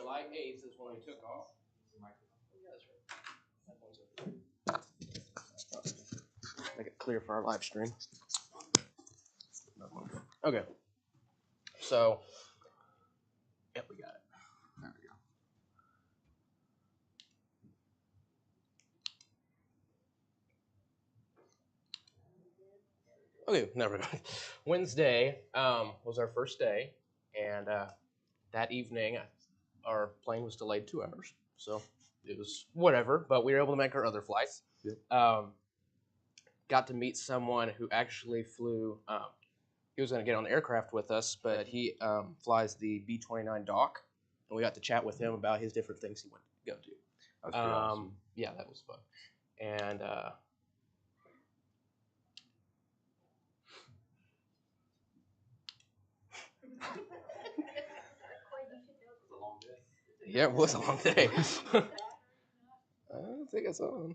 July 8th is when we took off. Yeah, that's right. Make it clear for our live stream. Okay. So, yep, we got it. There we go. Okay, never mind. Wednesday was our first day, and that evening our plane was delayed 2 hours, so it was whatever. But we were able to make our other flights. Yep. Got to meet someone who actually flew. He was going to get on the aircraft with us, but he flies the B-29 Doc, and we got to chat with him about his different things he wanted to go do. That's pretty awesome. Yeah, that was fun. And yeah, it was a long day. I don't think it's on.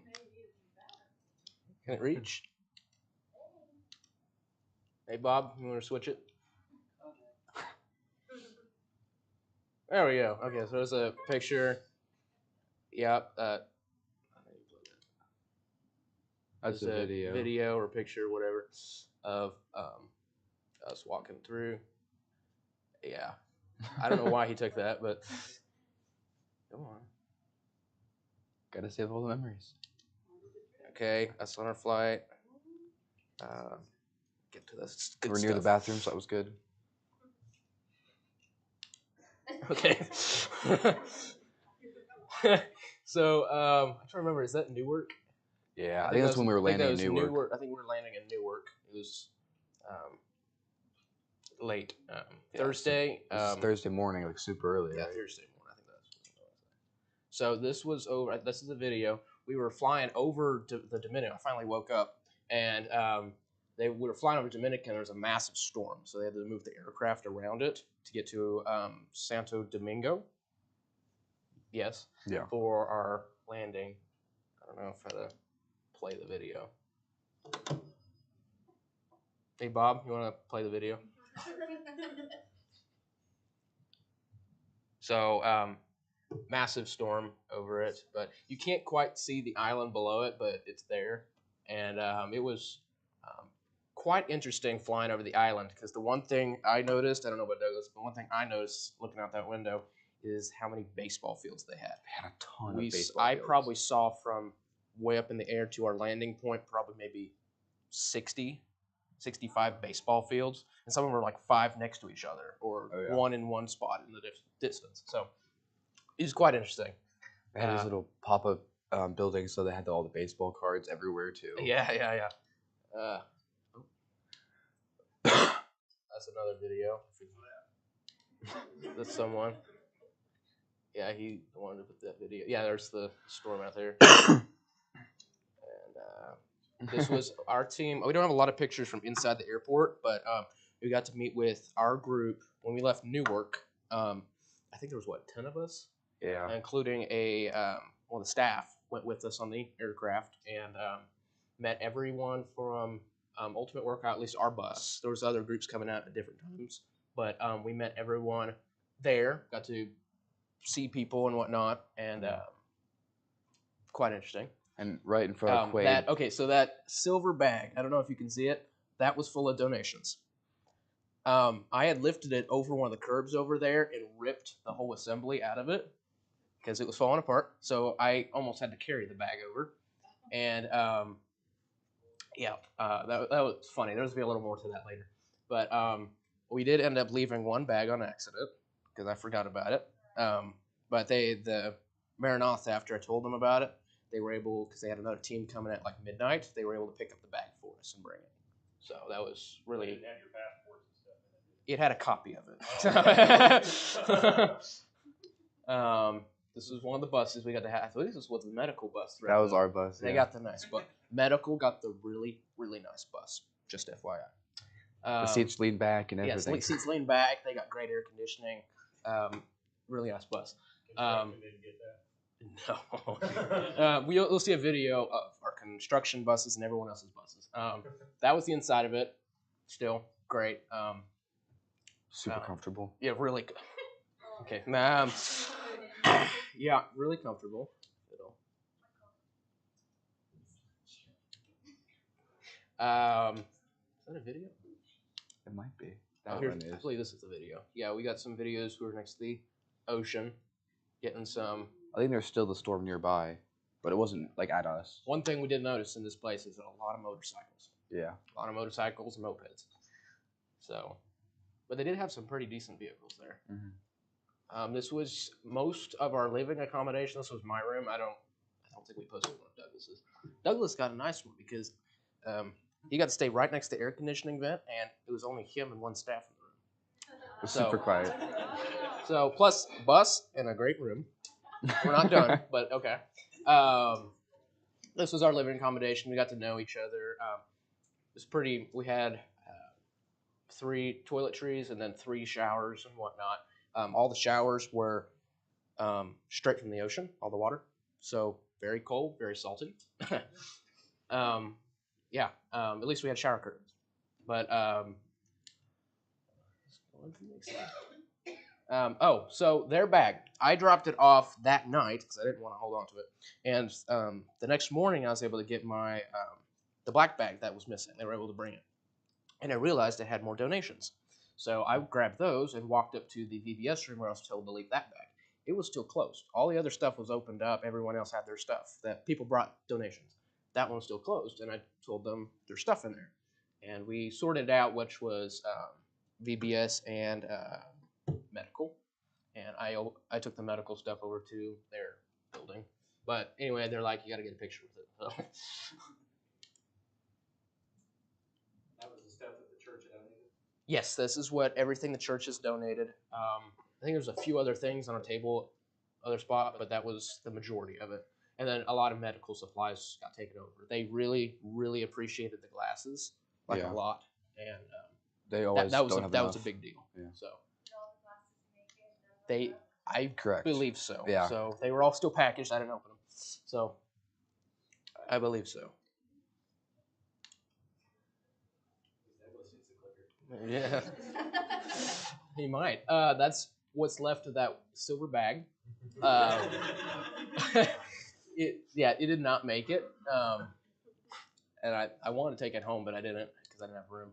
Can it reach? Hey, Bob, you want to switch it? There we go. Okay, so there's a picture. Yep. That's a video or picture, whatever, of us walking through. Yeah. I don't know why he took that, but come on. Gotta save all the memories. Okay, that's on our flight. Get to this. We're near the bathroom, so that was good. Okay. So I'm trying to remember. Is that Newark? Yeah, I think that's when we were landing in Newark. I think we were landing in Newark. It was late. Yeah, Thursday. It was Thursday morning, like super early. Yeah, right? Thursday morning. I think that's what it was. So this was over. This is a video. We were flying over to the Dominican. I finally woke up, and we were flying over Dominican. There was a massive storm, so they had to move the aircraft around it to get to Santo Domingo. Yes. Yeah. For our landing. I don't know if I had to play the video. Hey, Bob, you want to play the video? So, massive storm over it, but you can't quite see the island below it, but it's there. And it was quite interesting flying over the island, because the one thing I noticed, I don't know about Douglas, but one thing I noticed looking out that window is how many baseball fields they had. They had a ton of baseball I fields. probably saw from way up in the air to our landing point, probably maybe 60, 65 baseball fields. And some of them were like 5 next to each other, or one in one spot in the distance. So it was quite interesting. They had these little pop-up buildings, so they had all the baseball cards everywhere too. Yeah. That's another video. That's someone. Yeah, he wanted to put that video. Yeah, there's the storm out there. And this was our team. We don't have a lot of pictures from inside the airport, but we got to meet with our group when we left Newark. I think there was, 10 of us? Yeah. Including one of the staff went with us on the aircraft, and met everyone from Ultimate Workout, at least our bus. There was other groups coming out at different times, but we met everyone there, got to see people and whatnot, and quite interesting. And right in front of Quaide. So that silver bag, I don't know if you can see it, that was full of donations. I had lifted it over one of the curbs over there and ripped the whole assembly out of it because it was falling apart. So I almost had to carry the bag over. And that was funny. There's going to be a little more to that later. But we did end up leaving one bag on accident because I forgot about it. But the Maranatha, after I told them about it, they were able, because they had another team coming at like midnight, they were able to pick up the bag for us and bring it. So that was really... It had your passports and stuff in it. It had a copy of it. This was one of the buses we got to have. I think this was the medical bus. That was our bus. They got the nice bus. Medical got the really, really nice bus. Just FYI. The seats lean back and everything. Yeah, seats lean back. They got great air conditioning. Really nice bus. Construction didn't get that. No. We'll see a video of our construction buses and everyone else's buses. That was the inside of it. Still great. Super comfortable. Yeah, really good. Okay. Yeah, really comfortable. It'll- is that a video? It might be. Oh, That here, one I is. believe this is the video. Yeah, we got some videos. We were next to the ocean, getting some. I think there's still the storm nearby, but it wasn't like at us. One thing we did notice in this place is a lot of motorcycles. Yeah. A lot of motorcycles and mopeds. So, but they did have some pretty decent vehicles there. Mm-hmm. This was most of our living accommodation. This was my room. I don't think we posted one of Douglas's. Douglas got a nice one because he got to stay right next to the air conditioning vent, and it was only him and one staff in the room. It was super quiet. So plus bus and a great room. We're not done, but okay. This was our living accommodation. We got to know each other. It was pretty. We had 3 toiletries and then 3 showers and whatnot. All the showers were straight from the ocean, all the water. So very cold, very salty. Yeah, at least we had shower curtains. But so their bag, I dropped it off that night because I didn't want to hold on to it. And the next morning, I was able to get my the black bag that was missing. They were able to bring it, and I realized it had more donations. So I grabbed those and walked up to the VBS room where I was told to leave that bag. It was still closed. All the other stuff was opened up. Everyone else had their stuff that people brought donations. That one was still closed, and I told them there's stuff in there. And we sorted out which was VBS and medical. And I took the medical stuff over to their building. But anyway, they're like, you got to get a picture with it. So. That was the stuff that the church had donated? Yes, this is what everything the church has donated. I think there's a few other things on a table, other spot, but that was the majority of it. And then a lot of medical supplies got taken over. They really, really appreciated the glasses, a lot, and they always that was don't have was a big deal. Yeah. So I Correct. believe so. Yeah. So they were all still packaged. I didn't open them. So I believe so. Yeah. He might. That's what's left of that silver bag. It did not make it. And I wanted to take it home, but I didn't because I didn't have room.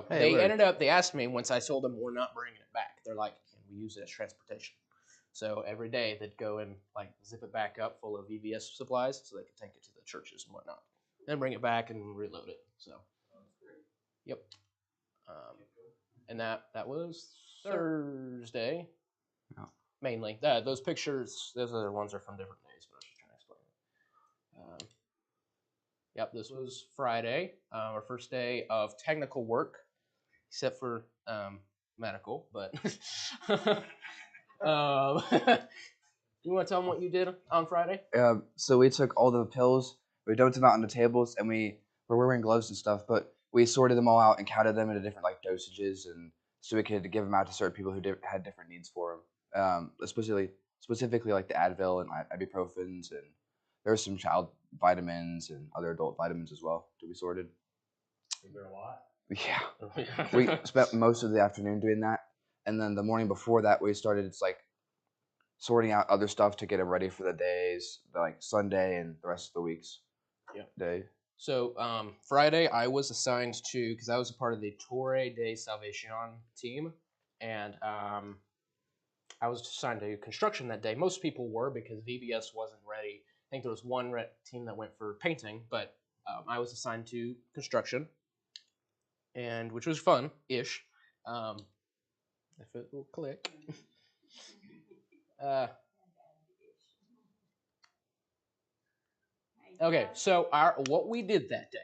They asked me once I told them we're not bringing it back. They're like, can we use it as transportation? So every day they'd go and like zip it back up full of VBS supplies so they could take it to the churches and whatnot. Then bring it back and reload it. So, yep. And that was Thursday. Yeah. Mainly. Those pictures, those other ones are from different days, but I was just trying to explain it. Yep, this was Friday, our first day of technical work, except for medical. But you want to tell them what you did on Friday? So we took all the pills, we dumped them out on the tables, and we were wearing gloves and stuff, but we sorted them all out and counted them into different like dosages, and so we could give them out to certain people who had different needs for them. Specifically like the Advil and ibuprofens, and there were some child vitamins and other adult vitamins as well to be sorted. Was there a lot? Yeah. We spent most of the afternoon doing that, and then the morning before that we started sorting out other stuff to get them ready for the days, like Sunday and the rest of the week's day. So Friday I was assigned to, because I was a part of the Torre de Salvacion team, and I was assigned to construction that day. Most people were because VBS wasn't ready. I think there was one team that went for painting, but I was assigned to construction, and which was fun-ish. If it will click. Okay, so what we did that day,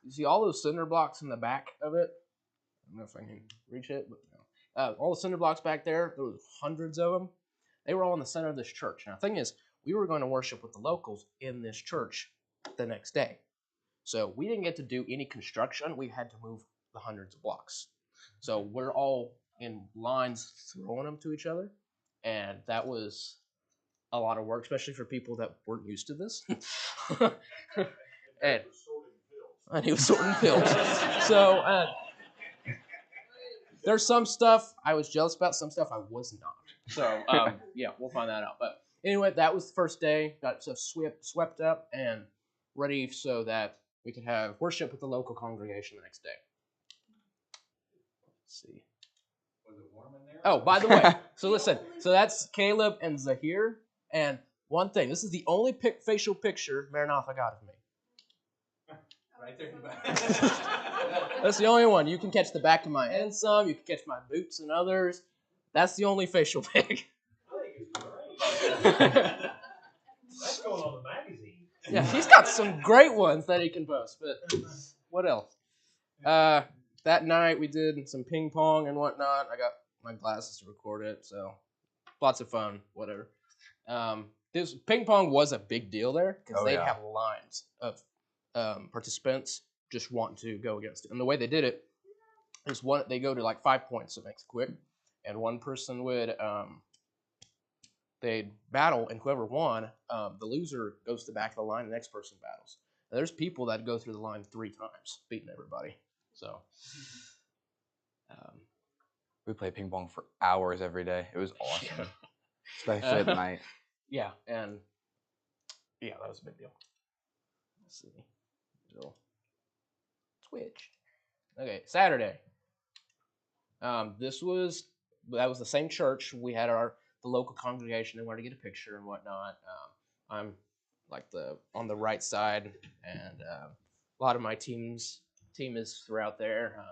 you see all those cinder blocks in the back of it? I don't know if I can reach it, but no. All the cinder blocks back there was hundreds of them. They were all in the center of this church. Now, the thing is, we were going to worship with the locals in this church the next day. So we didn't get to do any construction. We had to move the hundreds of blocks. So we're all in lines throwing them to each other, and that was a lot of work, especially for people that weren't used to this. and he was sorting pills. So There's some stuff I was jealous about, some stuff I was not. So, yeah, we'll find that out. But anyway, that was the first day. Got so swept up and ready so that we could have worship with the local congregation the next day. Let's see. Was it warm in there? Oh, by the way, so listen. So that's Caleb and Zahir. And one thing, this is the only facial picture Maranatha got of me. Right there in the back. That's the only one. You can catch the back of my head in some. You can catch my boots and others. That's the only facial pic. I think it's great. That's going on the magazine. Yeah, he's got some great ones that he can post. But what else? That night we did some ping pong and whatnot. I got my glasses to record it, so lots of fun. Whatever. This ping pong was a big deal there because they have lines of participants just wanting to go against it. And the way they did it is they go to like 5 points, so it makes it quick. And one person would they'd battle, and whoever won, the loser goes to the back of the line, and the next person battles. And there's people that go through the line 3 times, beating everybody. So we played ping pong for hours every day. It was awesome, especially at night. Yeah, and yeah, that was a big deal. Let's see. So, Twitch. Okay, Saturday. That was the same church. We had the local congregation. They wanted to get a picture and whatnot. I'm like on the right side, and a lot of my team is throughout there.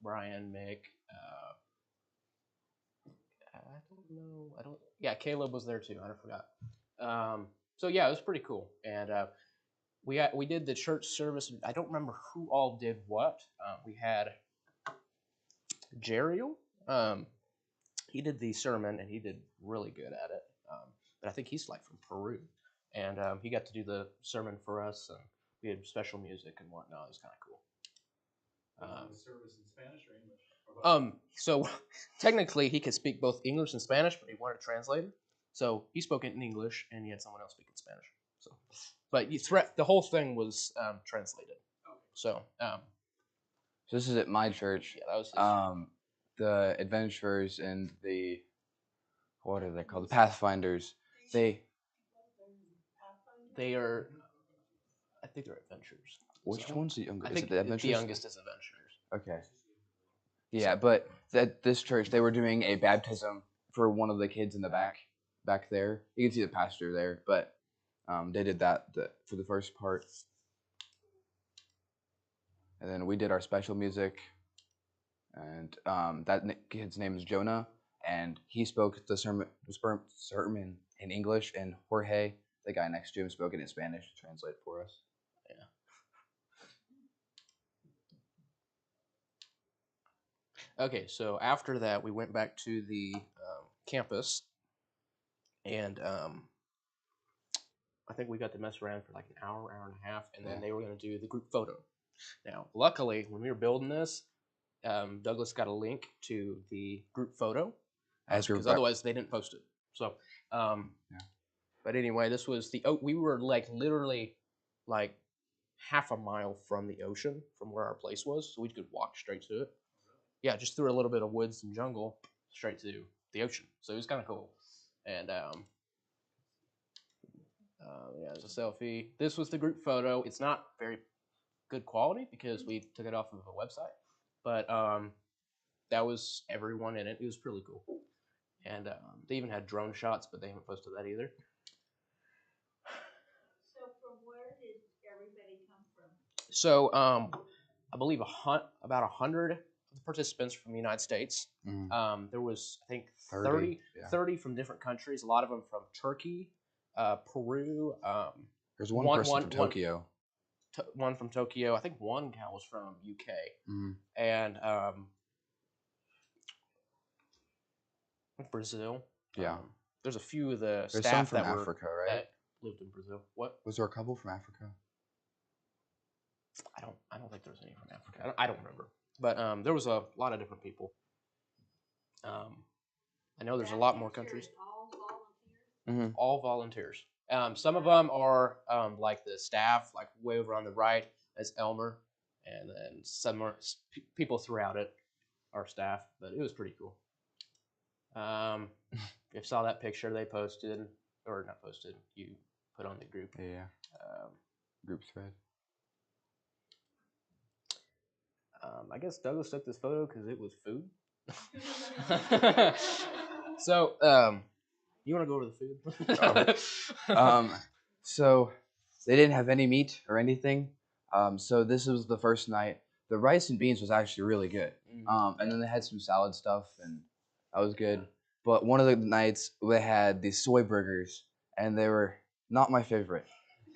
Brian, Mick. Yeah, Caleb was there too. I forgot. So yeah, it was pretty cool, and we did the church service. I don't remember who all did what. We had Jeriel. He did the sermon, and he did really good at it. But I think he's like from Peru, and he got to do the sermon for us, and we had special music and whatnot. It was kind of cool. Service in Spanish or English? So technically he could speak both English and Spanish, but he wanted a translator. So he spoke it in English, and he had someone else speak in Spanish. So, but the whole thing was translated. So, so this is at my church. Yeah, that was the adventurers and what are they called? The Pathfinders. They are. I think they're adventurers. Which one's the youngest? I think is it the adventurers? The youngest is adventurers. Okay. Yeah, but at this church, they were doing a baptism for one of the kids in the back there. You can see the pastor there, but they did that for the first part. And then we did our special music, and that kid's name is Jonah, and he spoke the sermon in English, and Jorge, the guy next to him, spoke it in Spanish to translate for us. Okay, so after that, we went back to the campus, and I think we got to mess around for like an hour and a half, and then they were going to do the group photo. Now, luckily, when we were building this, Douglas got a link to the group photo, because otherwise they didn't post it. So, but anyway, this was we were like literally like half a mile from the ocean from where our place was, so we could walk straight to it. Yeah, just through a little bit of woods and jungle straight to the ocean. So it was kind of cool. And yeah, there's a selfie. This was the group photo. It's not very good quality because we took it off of a website. But that was everyone in it. It was really cool. And they even had drone shots, but they haven't posted that either. So from where did everybody come from? So I believe about 100 participants from the United States. Mm-hmm. There was, I think, 30 from different countries. A lot of them from Turkey, Peru. There's one person from Tokyo. One from Tokyo. I think one gal was from UK. Mm-hmm. And Brazil. Yeah. There's a few of the There's staff some from that Africa, were, right? that lived in Brazil. What? Was there a couple from Africa? I don't think there was any from Africa. I don't remember. But there was a lot of different people. I know there's a lot more countries. All volunteers? Mm-hmm. All volunteers. Some of them are like the staff, like way over on the right is Elmer, and then some are people throughout it. our staff, but it was pretty cool. If you saw that picture they posted, or not posted, you put on the group. Yeah. Group thread. I guess Douglas took this photo because it was food. So, you want to go over the food? So they didn't have any meat or anything. So this was the first night. The rice and beans was actually really good. And then they had some salad stuff, and that was good. But one of the nights they had these soy burgers, and they were not my favorite.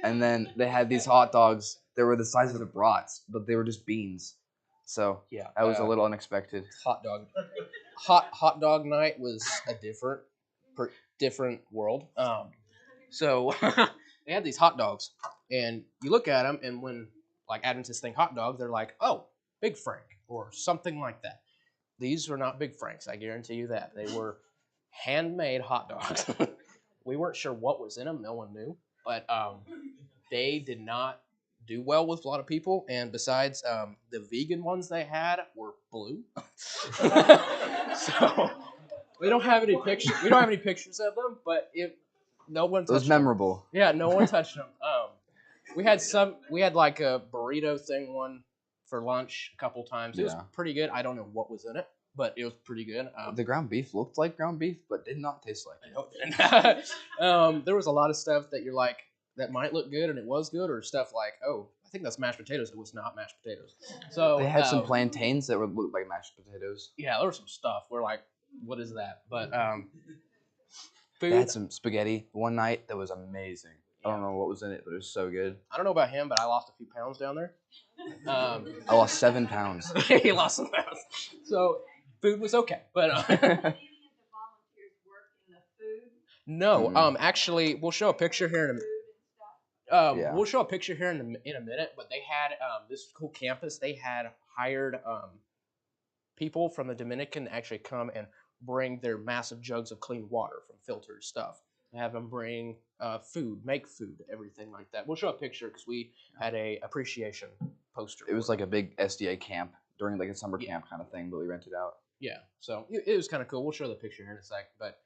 And then they had these hot dogs. They were the size of the brats, but they were just beans. So Yeah, that was a little unexpected. Hot dog night was a different world. So they had these hot dogs, and you look at them, and when like Adventists think hot dogs, they're like, oh, Big Frank or something like that. These were not Big Franks, I guarantee you that. They were handmade hot dogs. We weren't sure what was in them. No one knew, but they did not do well with a lot of people. And besides, the vegan ones they had were blue. So we don't have any pictures. We don't have any pictures of them, but no one touched them. It was memorable. Yeah, no one touched them. We had like a burrito thing one for lunch a couple times. It was pretty good. I don't know what was in it, but it was pretty good. The ground beef looked like ground beef, but did not taste like it. No, it didn't. There was a lot of stuff that you're like, that might look good, and it was good, or stuff like, oh, I think that's mashed potatoes. It was not mashed potatoes. So they had some plantains that looked like mashed potatoes. Yeah, there was some stuff. We're like, what is that? But food. They had some spaghetti one night that was amazing. I don't know what was in it, but it was so good. I don't know about him, but I lost a few pounds down there. I lost 7 pounds. He lost some pounds. So food was okay, but Any of the volunteers work in the food? no. Actually, we'll show a picture here in a. Food and stuff? We'll show a picture here in a minute, but they had this cool campus. They had hired people from the Dominican to actually come and bring their massive jugs of clean water from filtered stuff. Have them bring food, make food, everything like that. We'll show a picture because we had a appreciation poster. It was like a big SDA camp during like a summer camp kind of thing, but we rented out. Yeah, so it was kind of cool. We'll show the picture here in a sec, but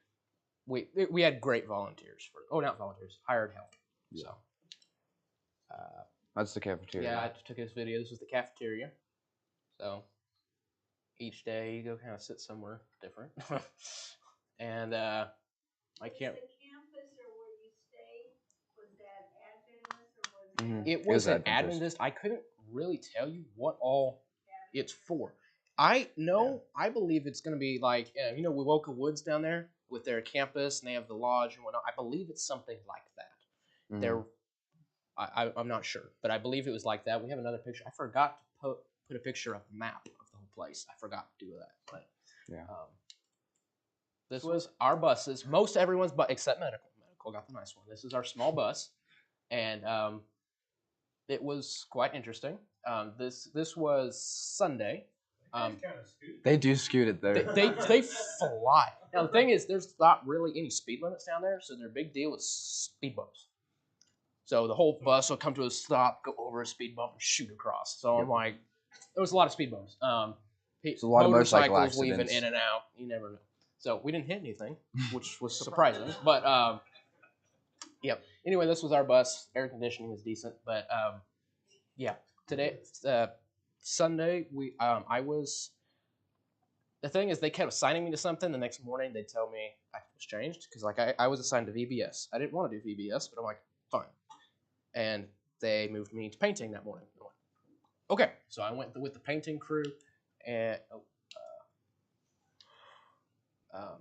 we had great volunteers not volunteers, hired help. Yeah. So That's the cafeteria. yeah, I took this video. This was the cafeteria. So each day you go kind of sit somewhere different, and I can't. Was the campus or where you stayed, was that Adventist or was It was an Adventist. I couldn't really tell you what all it's for. I believe it's going to be like, Wewoka Woods down there with their campus, and they have the lodge and whatnot. I believe it's something like that. Mhm. I'm not sure, but I believe it was like that. We have another picture. I forgot to put a picture of a map of the whole place. I forgot to do that. But Yeah. this was our buses. Most everyone's but except medical. Medical got the nice one. This is our small bus, and it was quite interesting. This was Sunday. They do scoot it there. They fly. Now the thing is, there's not really any speed limits down there, so their big deal is speed bumps. So the whole bus will come to a stop, go over a speed bump, and shoot across. So I'm like, there was a lot of speed bumps. There's a lot of motorcycle weaving accidents. in and out. You never know. So we didn't hit anything, which was surprising. But yep. Anyway, this was our bus. Air conditioning was decent, but yeah. Today, Sunday, I was. The thing is, they kept assigning me to something. The next morning, they'd tell me I was changed because like I was assigned to VBS. I didn't want to do VBS, but I'm like, fine. And they moved me to painting that morning. I'm like, okay, so I went with the painting crew, and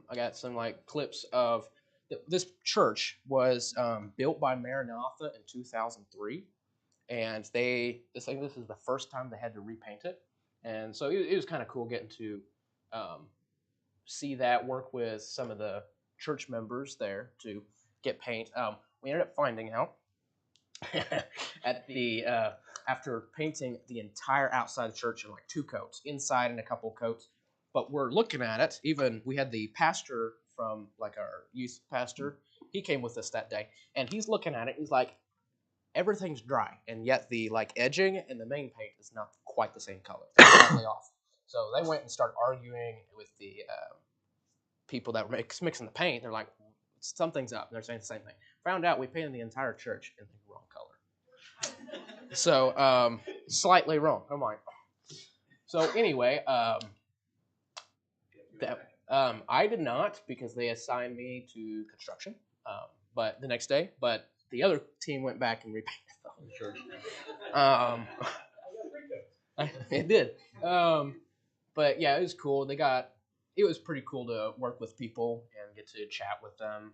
I got some like clips of this church was built by Maranatha in 2003, and this is the first time they had to repaint it, and so it was kind of cool getting to see that, work with some of the church members there to get paint. We ended up finding out at the after painting the entire outside of the church in like 2 coats, inside in a couple coats. But we're looking at it. Even we had the pastor from like our youth pastor. He came with us that day, and he's looking at it. He's like, everything's dry, and yet the like edging and the main paint is not quite the same color. It's slightly off. So they went and started arguing with the people that were mixing the paint. They're like, something's up. And they're saying the same thing. Found out we painted the entire church in the wrong color. So slightly wrong. I'm like, so anyway, I did not because they assigned me to construction. But the next day, the other team went back and repainted the whole church. It did. But yeah, it was cool. It was pretty cool to work with people and get to chat with them.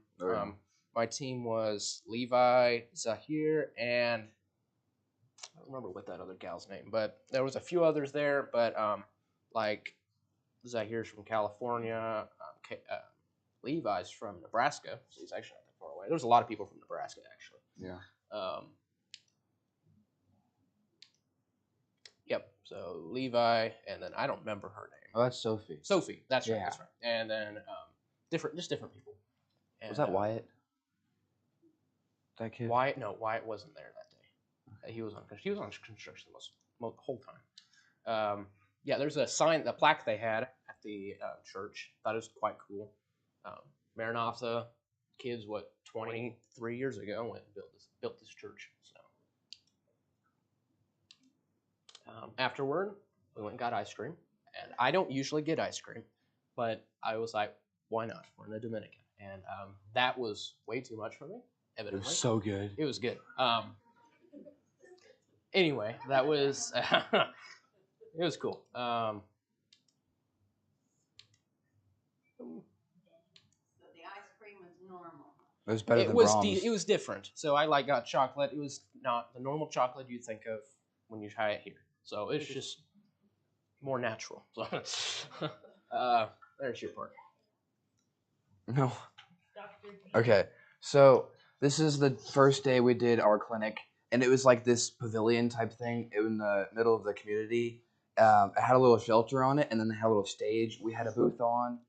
My team was Levi, Zahir, and I don't remember what that other gal's name, but there was a few others there. But like Zahir's from California, Levi's from Nebraska, so he's actually not that far away. There's a lot of people from Nebraska actually. Yeah. Yep. So Levi, and then I don't remember her name. Oh, that's Sophie. Sophie, that's right. Yeah. That's right. And then different people. And, Was that Wyatt? That kid? Wyatt? No, Wyatt wasn't there that day. He was on construction the whole time. Yeah, there's a plaque they had at the church. Thought it was quite cool. Maranatha kids, 23 years ago, went and built this church. So afterward, we went and got ice cream. And I don't usually get ice cream, but I was like, why not? We're in the Dominican. And that was way too much for me, evidently. It was so good. It was good. Anyway, that was it was cool. So the ice cream was normal. It was better than Brahms. It was different. So I got chocolate. It was not the normal chocolate you'd think of when you try it here. So it's just more natural. So there's your part. No. Okay, so this is the first day we did our clinic, and it was like this pavilion type thing in the middle of the community. It had a little shelter on it, and then they had a little stage. We had a booth on,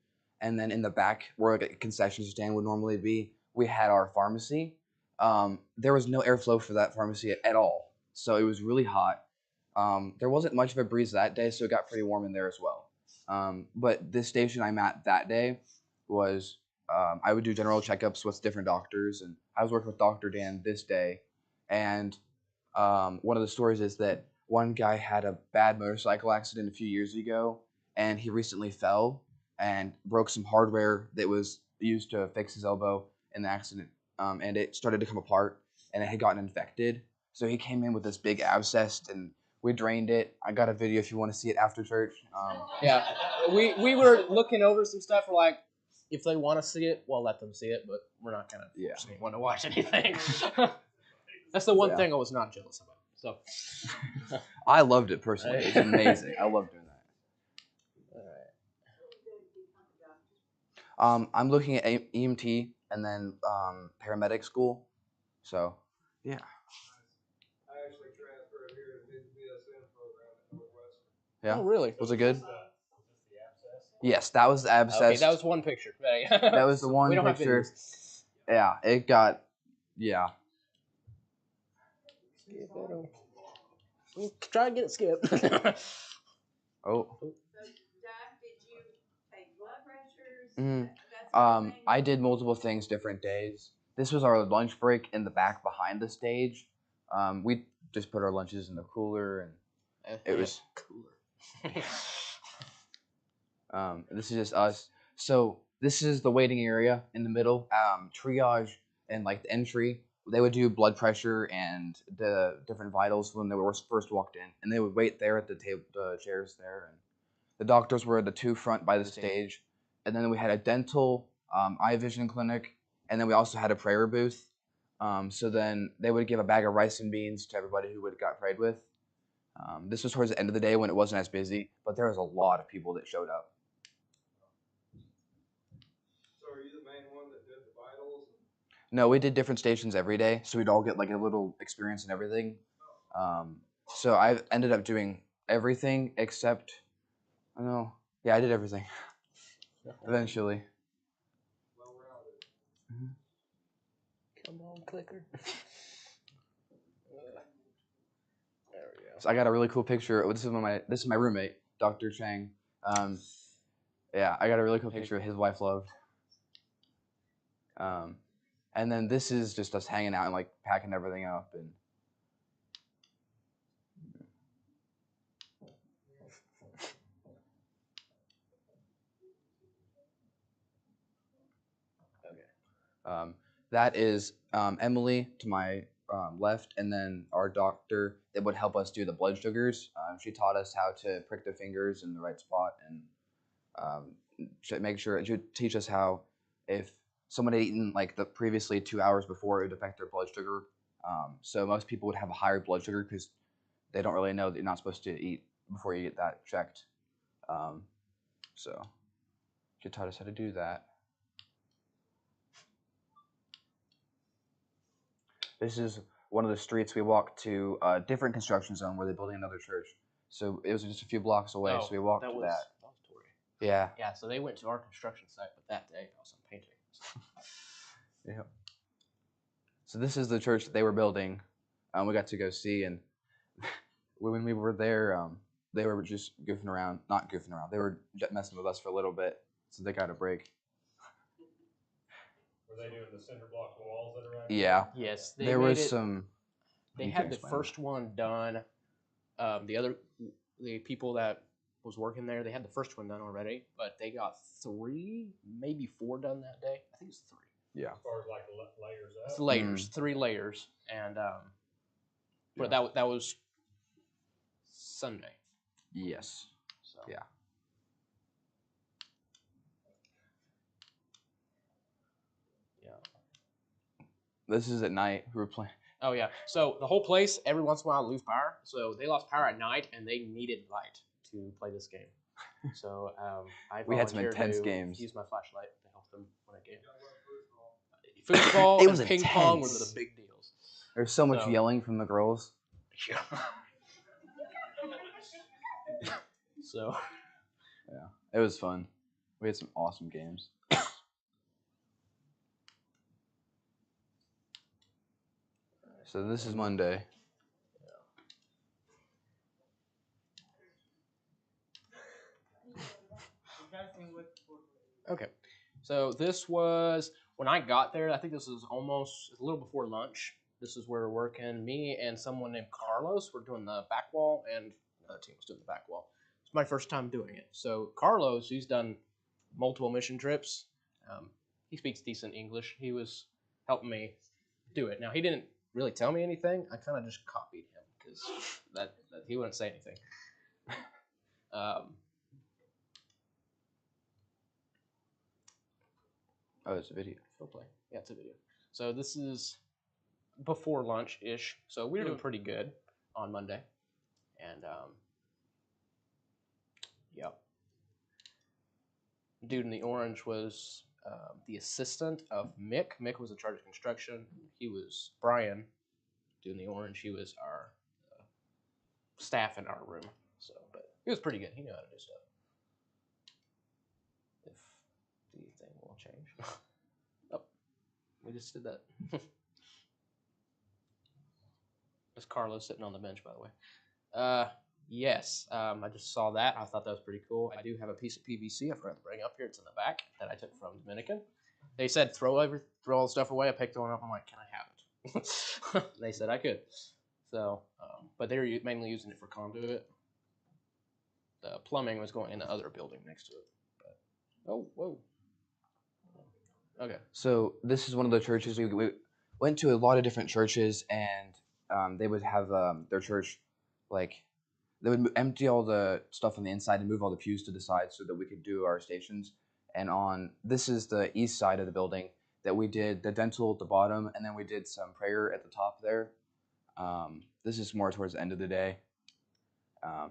and then in the back, where like a concession stand would normally be, we had our pharmacy. There was no airflow for that pharmacy at all, so it was really hot. There wasn't much of a breeze that day, so it got pretty warm in there as well. But this station I'm at that day was I would do general checkups with different doctors, and I was working with Dr. Dan this day. And one of the stories is that one guy had a bad motorcycle accident a few years ago, and he recently fell and broke some hardware that was used to fix his elbow in the accident, and it started to come apart, and it had gotten infected. So he came in with this big abscess, and we drained it. I got a video if you want to see it after church. Yeah, we were looking over some stuff. We're like, if they want to see it, we'll let them see it, but we're not going to force anyone to watch anything. That's the one thing I was not jealous about. So I loved it personally. It was amazing. I loved doing that. All right. I'm looking at EMT and then paramedic school. So, yeah. I actually transferred here to the BSN program at Northwestern. Yeah. Oh, really? Was it good? Was this the abscess? Yes, that was the abscess. Okay, that was one picture. That was the one we don't picture. Have videos. Yeah, it got. Yeah. Try and get it skipped. Oh. So, Doc, did you take blood pressures? That sort of thing? I did multiple things different days. This was our lunch break in the back behind the stage. We just put our lunches in the cooler, and it was cooler. This is just us. So this is the waiting area in the middle. Triage and like the entry. They would do blood pressure and the different vitals when they were first walked in, and they would wait there at the table, the chairs there, and the doctors were at the two front by the stage, and then we had a dental, eye vision clinic, and then we also had a prayer booth. So then they would give a bag of rice and beans to everybody who would got prayed with. This was towards the end of the day when it wasn't as busy, but there was a lot of people that showed up. So are you the main one that did the vitals? No, we did different stations every day, so we'd all get like a little experience in everything. So I ended up doing everything except, I don't know, yeah, I did everything eventually. Well-rounded. Come on, clicker. There we go. So I got a really cool picture. This is my roommate. Dr. Chang. Yeah, I got a really cool picture of his wife loved. And then this is just us hanging out and like packing everything up and. That is Emily to my left, and then our doctor that would help us do the blood sugars. She taught us how to prick the fingers in the right spot and make sure she would teach us how if someone had eaten like the previously 2 hours before, it would affect their blood sugar. So most people would have a higher blood sugar because they don't really know that you're not supposed to eat before you get that checked. So she taught us how to do that. This is one of the streets we walked to a different construction zone where they're building another church. So it was just a few blocks away, so we walked to that. That was Tori. Yeah. Yeah, so they went to our construction site, but that day I was on painting. Yeah. So this is the church that they were building. We got to go see, and when we were there, they were just goofing around. Not goofing around. They were messing with us for a little bit, so they got a break. Were they doing the cinder block walls that are right? Yeah. Yes, There was some. They had the first one done. The people that was working there, they had the first one done already, but they got 3, maybe 4 done that day. I think it's 3. Yeah. As far as like layers up. It's layers, 3 layers, and but that was Sunday. Yes. So. Yeah. Yeah. This is at night. We were playing. Oh yeah. So the whole place, every once in a while, lose power. So they lost power at night, and they needed light to play this game. So I We had some volunteered intense to games. use my flashlight to help them win a game. Football It was and ping pong were intense. the big deals. There's so much yelling from the girls. So Yeah, it was fun. We had some awesome games. So this is Monday. okay. So this was when I got there. I think this was almost a little before lunch. This is where we're working. Me and someone named Carlos were doing the back wall, and another team was doing the back wall. It's my first time doing it. So Carlos, he's done multiple mission trips. He speaks decent English. He was helping me do it. Now he didn't really tell me anything. I kind of just copied him because that he wouldn't say anything. Oh, it's a video. Still play. Yeah, it's a video. So this is before lunch-ish. So we were doing pretty good on Monday. And, yep. Dude in the orange was the assistant of Mick. Mick was in charge of construction. He was Brian. Dude in the orange, he was our staff in our room. So, but he was pretty good. He knew how to do stuff. If the thing will change. Oh, we just did that. There's Carlos sitting on the bench, by the way. Yes, I just saw that. I thought that was pretty cool. I do have a piece of PVC I forgot to bring up here. It's in the back that I took from Dominican. They said throw all the stuff away. I picked one up. I'm like, can I have it? They said I could. So, but they were mainly using it for conduit. The plumbing was going in the other building next to it. But, oh, whoa. Okay. So this is one of the churches we went to. A lot of different churches, and they would have their church like. They would empty all the stuff on the inside and move all the pews to the side so that we could do our stations. And this is the east side of the building that we did the dental at the bottom, and then we did some prayer at the top there. This is more towards the end of the day.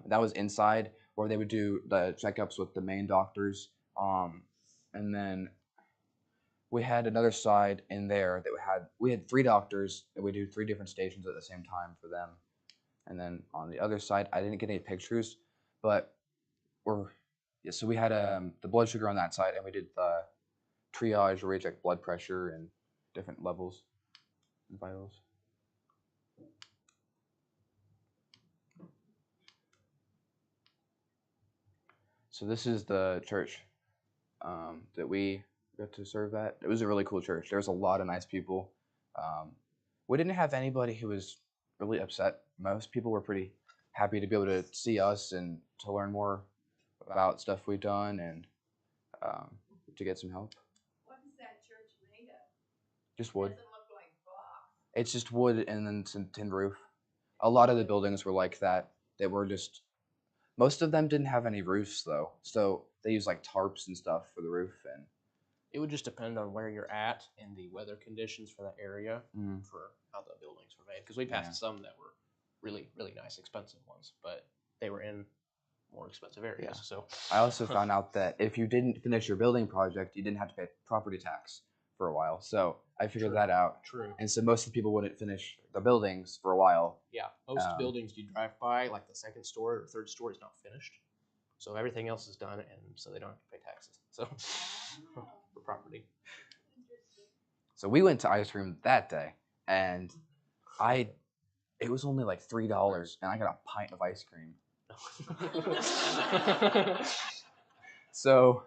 That was inside where they would do the checkups with the main doctors. And then we had another side in there that we had 3 doctors that we do 3 different stations at the same time for them. And then on the other side, I didn't get any pictures, but so we had the blood sugar on that side, and we did the triage where we check blood pressure and different levels and vitals. So this is the church that we got to serve at. It was a really cool church. There was a lot of nice people. We didn't have anybody who was really upset. Most people were pretty happy to be able to see us and to learn more about stuff we've done and to get some help. What is that church made of? Just wood. Doesn't look like rock. It's just wood and then some tin roof. A lot of the buildings were like that. They were just, most of them didn't have any roofs though. So they used like tarps and stuff for the roof. And It would just depend on where you're at and the weather conditions for that area for how the buildings were made. Because we passed some that were really, really nice, expensive ones, but they were in more expensive areas. Yeah. So I also found out that if you didn't finish your building project, you didn't have to pay property tax for a while. So I figured that out. True. And so most of the people wouldn't finish the buildings for a while. Yeah, most buildings you drive by, like the second story or third story, is not finished. So everything else is done, and so they don't have to pay taxes. So for property. So we went to ice cream that day, and it was only like $3, and I got a pint of ice cream. So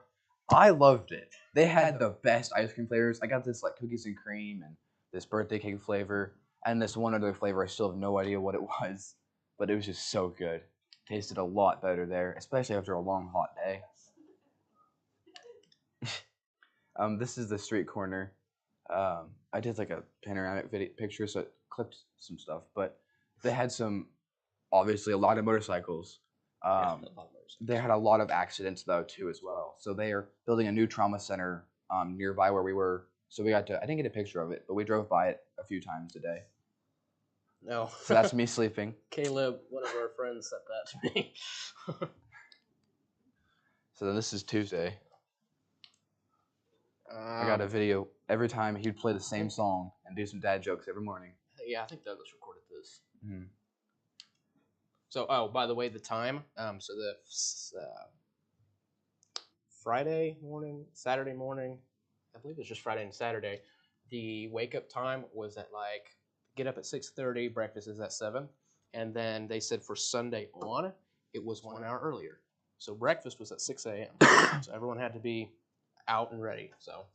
I loved it. They had the best ice cream flavors. I got this like cookies and cream and this birthday cake flavor and this one other flavor. I still have no idea what it was, but it was just so good. Tasted a lot better there, especially after a long hot day. This is the street corner. I did like a panoramic picture, so it clipped some stuff, but they had obviously a lot of motorcycles. They had a lot of accidents though too as well. So they are building a new trauma center nearby where we were. So I didn't get a picture of it, but we drove by it a few times today. No. So that's me sleeping. Caleb, one of our friends, sent that to me. So then this is Tuesday. I got a video every time he'd play the same song and do some dad jokes every morning. Yeah, I think Douglas recorded this. Mm-hmm. So, by the way, the time. So the Friday morning, Saturday morning, I believe it was just Friday and Saturday. The wake up time was at get up at 6:30. Breakfast is at 7, and then they said for Sunday on, it was 1 hour earlier. So breakfast was at 6 a.m. So everyone had to be out and ready. So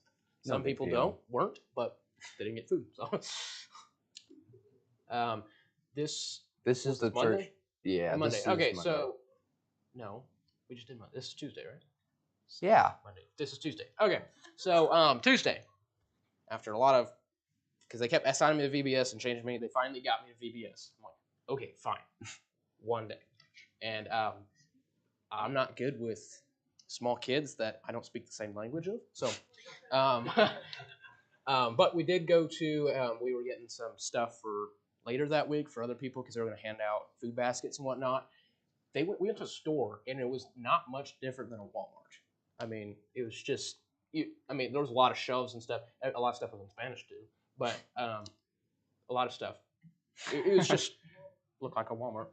some people weren't, but they didn't get food. So this is the Monday? church. Yeah, Monday. This is Okay, Monday. so no, we just did Monday. This is Tuesday, right? Yeah. Monday. This is Tuesday. Okay, so Tuesday, after a lot of, because they kept assigning me to VBS and changing me, they finally got me to VBS. I'm like, okay, fine, one day, and I'm not good with small kids that I don't speak the same language of. So, but we did go to. We were getting some stuff for later that week for other people because they were going to hand out food baskets and whatnot. We went to a store and it was not much different than a Walmart. I mean, it was just. There was a lot of shelves and stuff. A lot of stuff was in Spanish too, but a lot of stuff. It was just looked like a Walmart.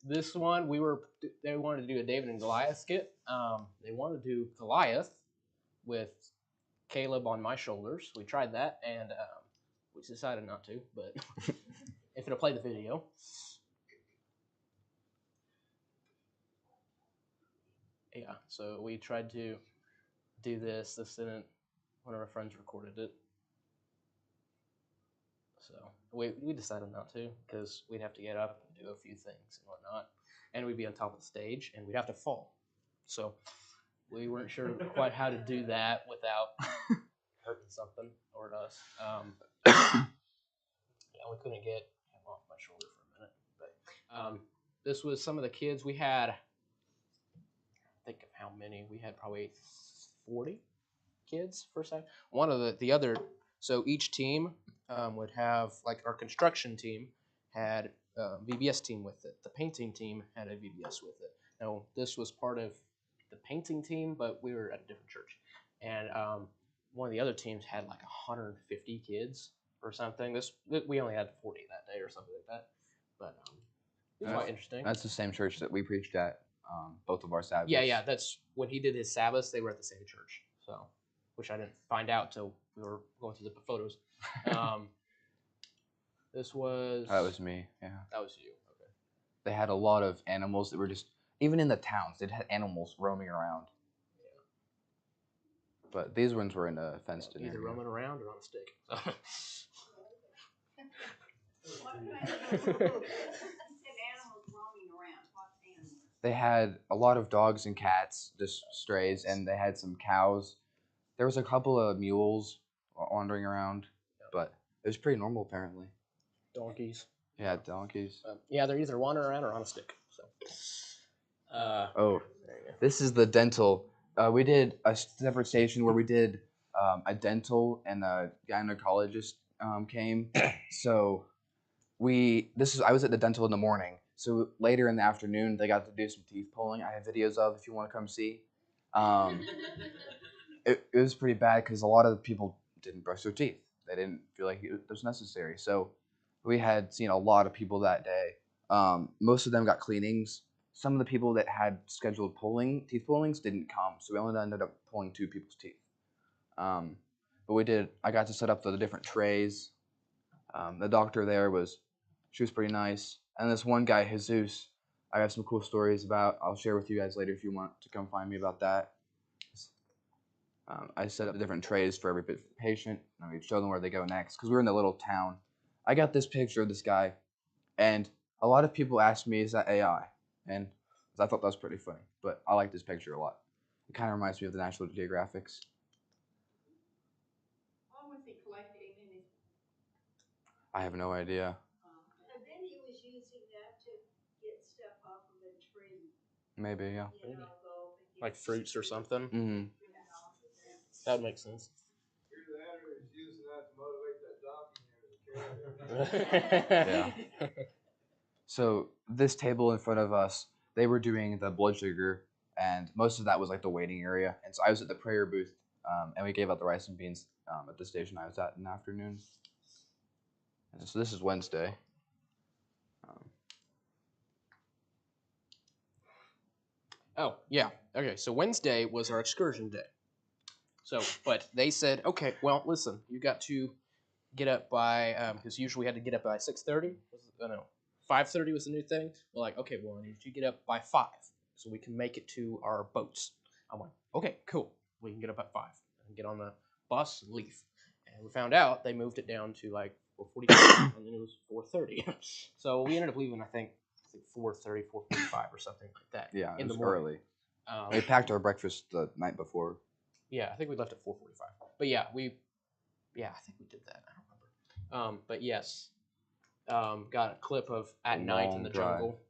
This one, they wanted to do a David and Goliath skit. They wanted to do Goliath with Caleb on my shoulders. We tried that, and we decided not to, but if it'll play the video. Yeah, so we tried to do this. This didn't, one of our friends recorded it. So we decided not to because we'd have to get up and do a few things and whatnot. And we'd be on top of the stage and we'd have to fall. So we weren't sure quite how to do that without hurting something or us. We couldn't get him off my shoulder for a minute. But this was some of the kids. We had, think of how many. We had probably 40 kids first time. One of the other, so each team would have, our construction team had a VBS team with it. The painting team had a VBS with it. Now, this was part of the painting team, but we were at a different church. And one of the other teams had 150 kids or something. We only had 40 that day or something like that. But it was quite interesting. That's the same church that we preached at, both of our Sabbaths. Yeah, that's when he did his Sabbaths, they were at the same church. So, which I didn't find out till we were going through the photos. This was... That was me, yeah. That was you, okay. They had a lot of animals that were just even in the towns, they'd had animals roaming around. But these ones were in a fenced-in Either area. roaming around or on a stick. What kind of, you said animals roaming around, what animals? They had a lot of dogs and cats, just strays, and they had some cows. There was a couple of mules wandering around, but it was pretty normal apparently. Donkeys. Yeah, donkeys. Yeah, they're either wandering around or on a stick. So. Oh, this is the dental. We did a separate station where we did a dental and a gynecologist came. So I was at the dental in the morning. So later in the afternoon, they got to do some teeth pulling. I have videos of if you want to come see. It was pretty bad because a lot of the people didn't brush their teeth. They didn't feel like it was necessary. So we had seen a lot of people that day. Most of them got cleanings. Some of the people that had scheduled teeth pullings didn't come. So we only ended up pulling 2 people's teeth. But I got to set up the different trays. The doctor there she was pretty nice. And this one guy, Jesus, I have some cool stories about. I'll share with you guys later if you want to come find me about that. I set up the different trays for every patient, and we'd show them where they go next, because we were in the little town. I got this picture of this guy, and a lot of people asked me, is that AI? And I thought that was pretty funny, but I like this picture a lot. It kind of reminds me of the National Geographics. What was he collecting in his? I have no idea. And then he was using that to get stuff off of a tree. Maybe, yeah. You know, go up and get Like fruits or something. Mm-hmm. That would make sense. Either that or he's using that to motivate that donkey here to carry it. Yeah. So this table in front of us, they were doing the blood sugar, and most of that was like the waiting area. And so I was at the prayer booth, and we gave out the rice and beans at the station I was at in the afternoon. And so this is Wednesday. Oh, yeah. Okay, so Wednesday was our excursion day. So, but they said, okay, well, listen, you got to get up by, because usually we had to get up by 6:30. No, 5:30 was the new thing. We're like, okay, well, I need you to get up by 5 so we can make it to our boats. I'm like, okay, cool. We can get up at 5 and get on the bus and leave. And we found out they moved it down to like 4:45, and then it was 4:30. So we ended up leaving, I think 4:30, 4:45 or something like that. Yeah, it in was the morning. early. We packed our breakfast the night before. Yeah, I think we left at 4:45. But yeah, I think we did that. I don't remember. But yes, got a clip of at night in the Long drive. jungle.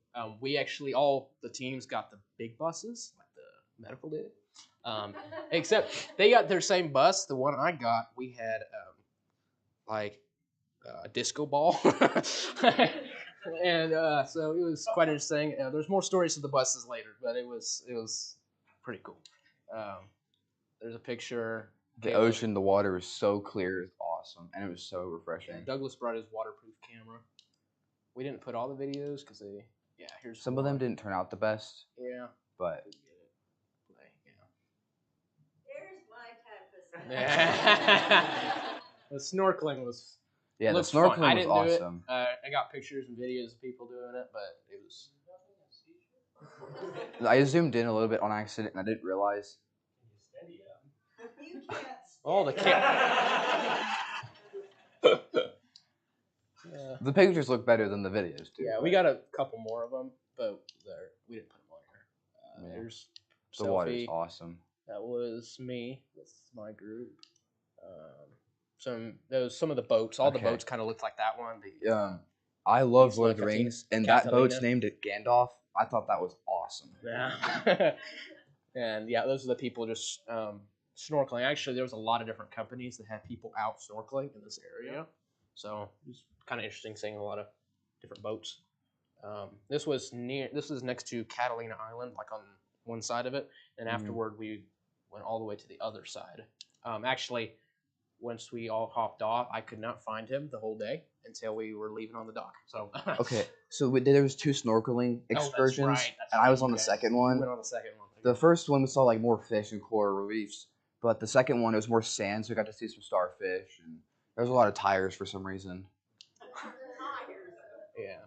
We actually all the teams got the big buses, like the medical did. Except they got their same bus. The one I got, we had like a disco ball, and so it was quite interesting. There's more stories of the buses later, but it was pretty cool. There's a picture. The ocean, the water was so clear, it's awesome, and it was so refreshing. Yeah, Douglas brought his waterproof camera. We didn't put all the videos because here's Some of them didn't turn out the best. Yeah, but There's my type of yeah. The snorkeling was the snorkeling snorkeling was awesome. I got pictures and videos of people doing it, but it was. I zoomed in a little bit on accident, and I didn't realize. You can't. Oh, the The pictures look better than the videos too. Yeah, we got a couple more of them, but we didn't put them on here. There's the selfie. water's awesome. That was me with my group. Some of the boats. All the boats kind of looked like that one. I love He's Lord like of the Rings, and Catalina. that boat's named it Gandalf. I thought that was awesome. Yeah. And yeah, those are the people just snorkeling. Actually, there was a lot of different companies that had people out snorkeling in this area. So it was kind of interesting seeing a lot of different boats. This is next to Catalina Island, like on one side of it, and afterward we went all the way to the other side. Actually, once we all hopped off, I could not find him the whole day until we were leaving on the dock. So okay, so there was 2 snorkeling excursions, that's and I was on the second one. You went on the second one. The first one we saw like more fish and coral reefs, but the second one it was more sand, so we got to see some starfish, and there was a lot of tires for some reason. Yeah.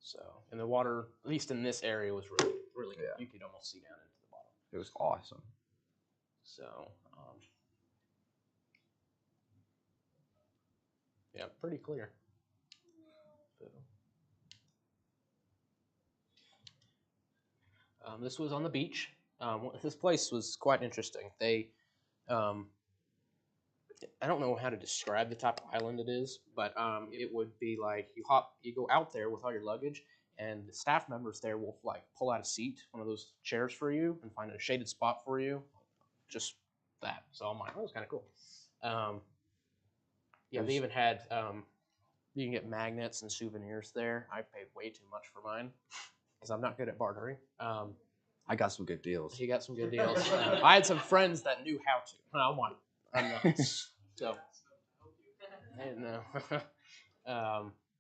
So And the water, at least in this area, was really, really good. Yeah. You could almost see down into the bottom. It was awesome. So, yeah, pretty clear. So, this was on the beach. This place was quite interesting. They, I don't know how to describe the type of island it is, but it would be like you go out there with all your luggage, and the staff members there will like pull out a seat, one of those chairs for you, and find a shaded spot for you. Just that. So I'm like, oh, it's kind of cool. Yeah, they even had you can get magnets and souvenirs there. I paid way too much for mine because I'm not good at bartering. I got some good deals. He got some good deals. I had some friends that knew how to. I'm like, I'm not. So, I didn't know.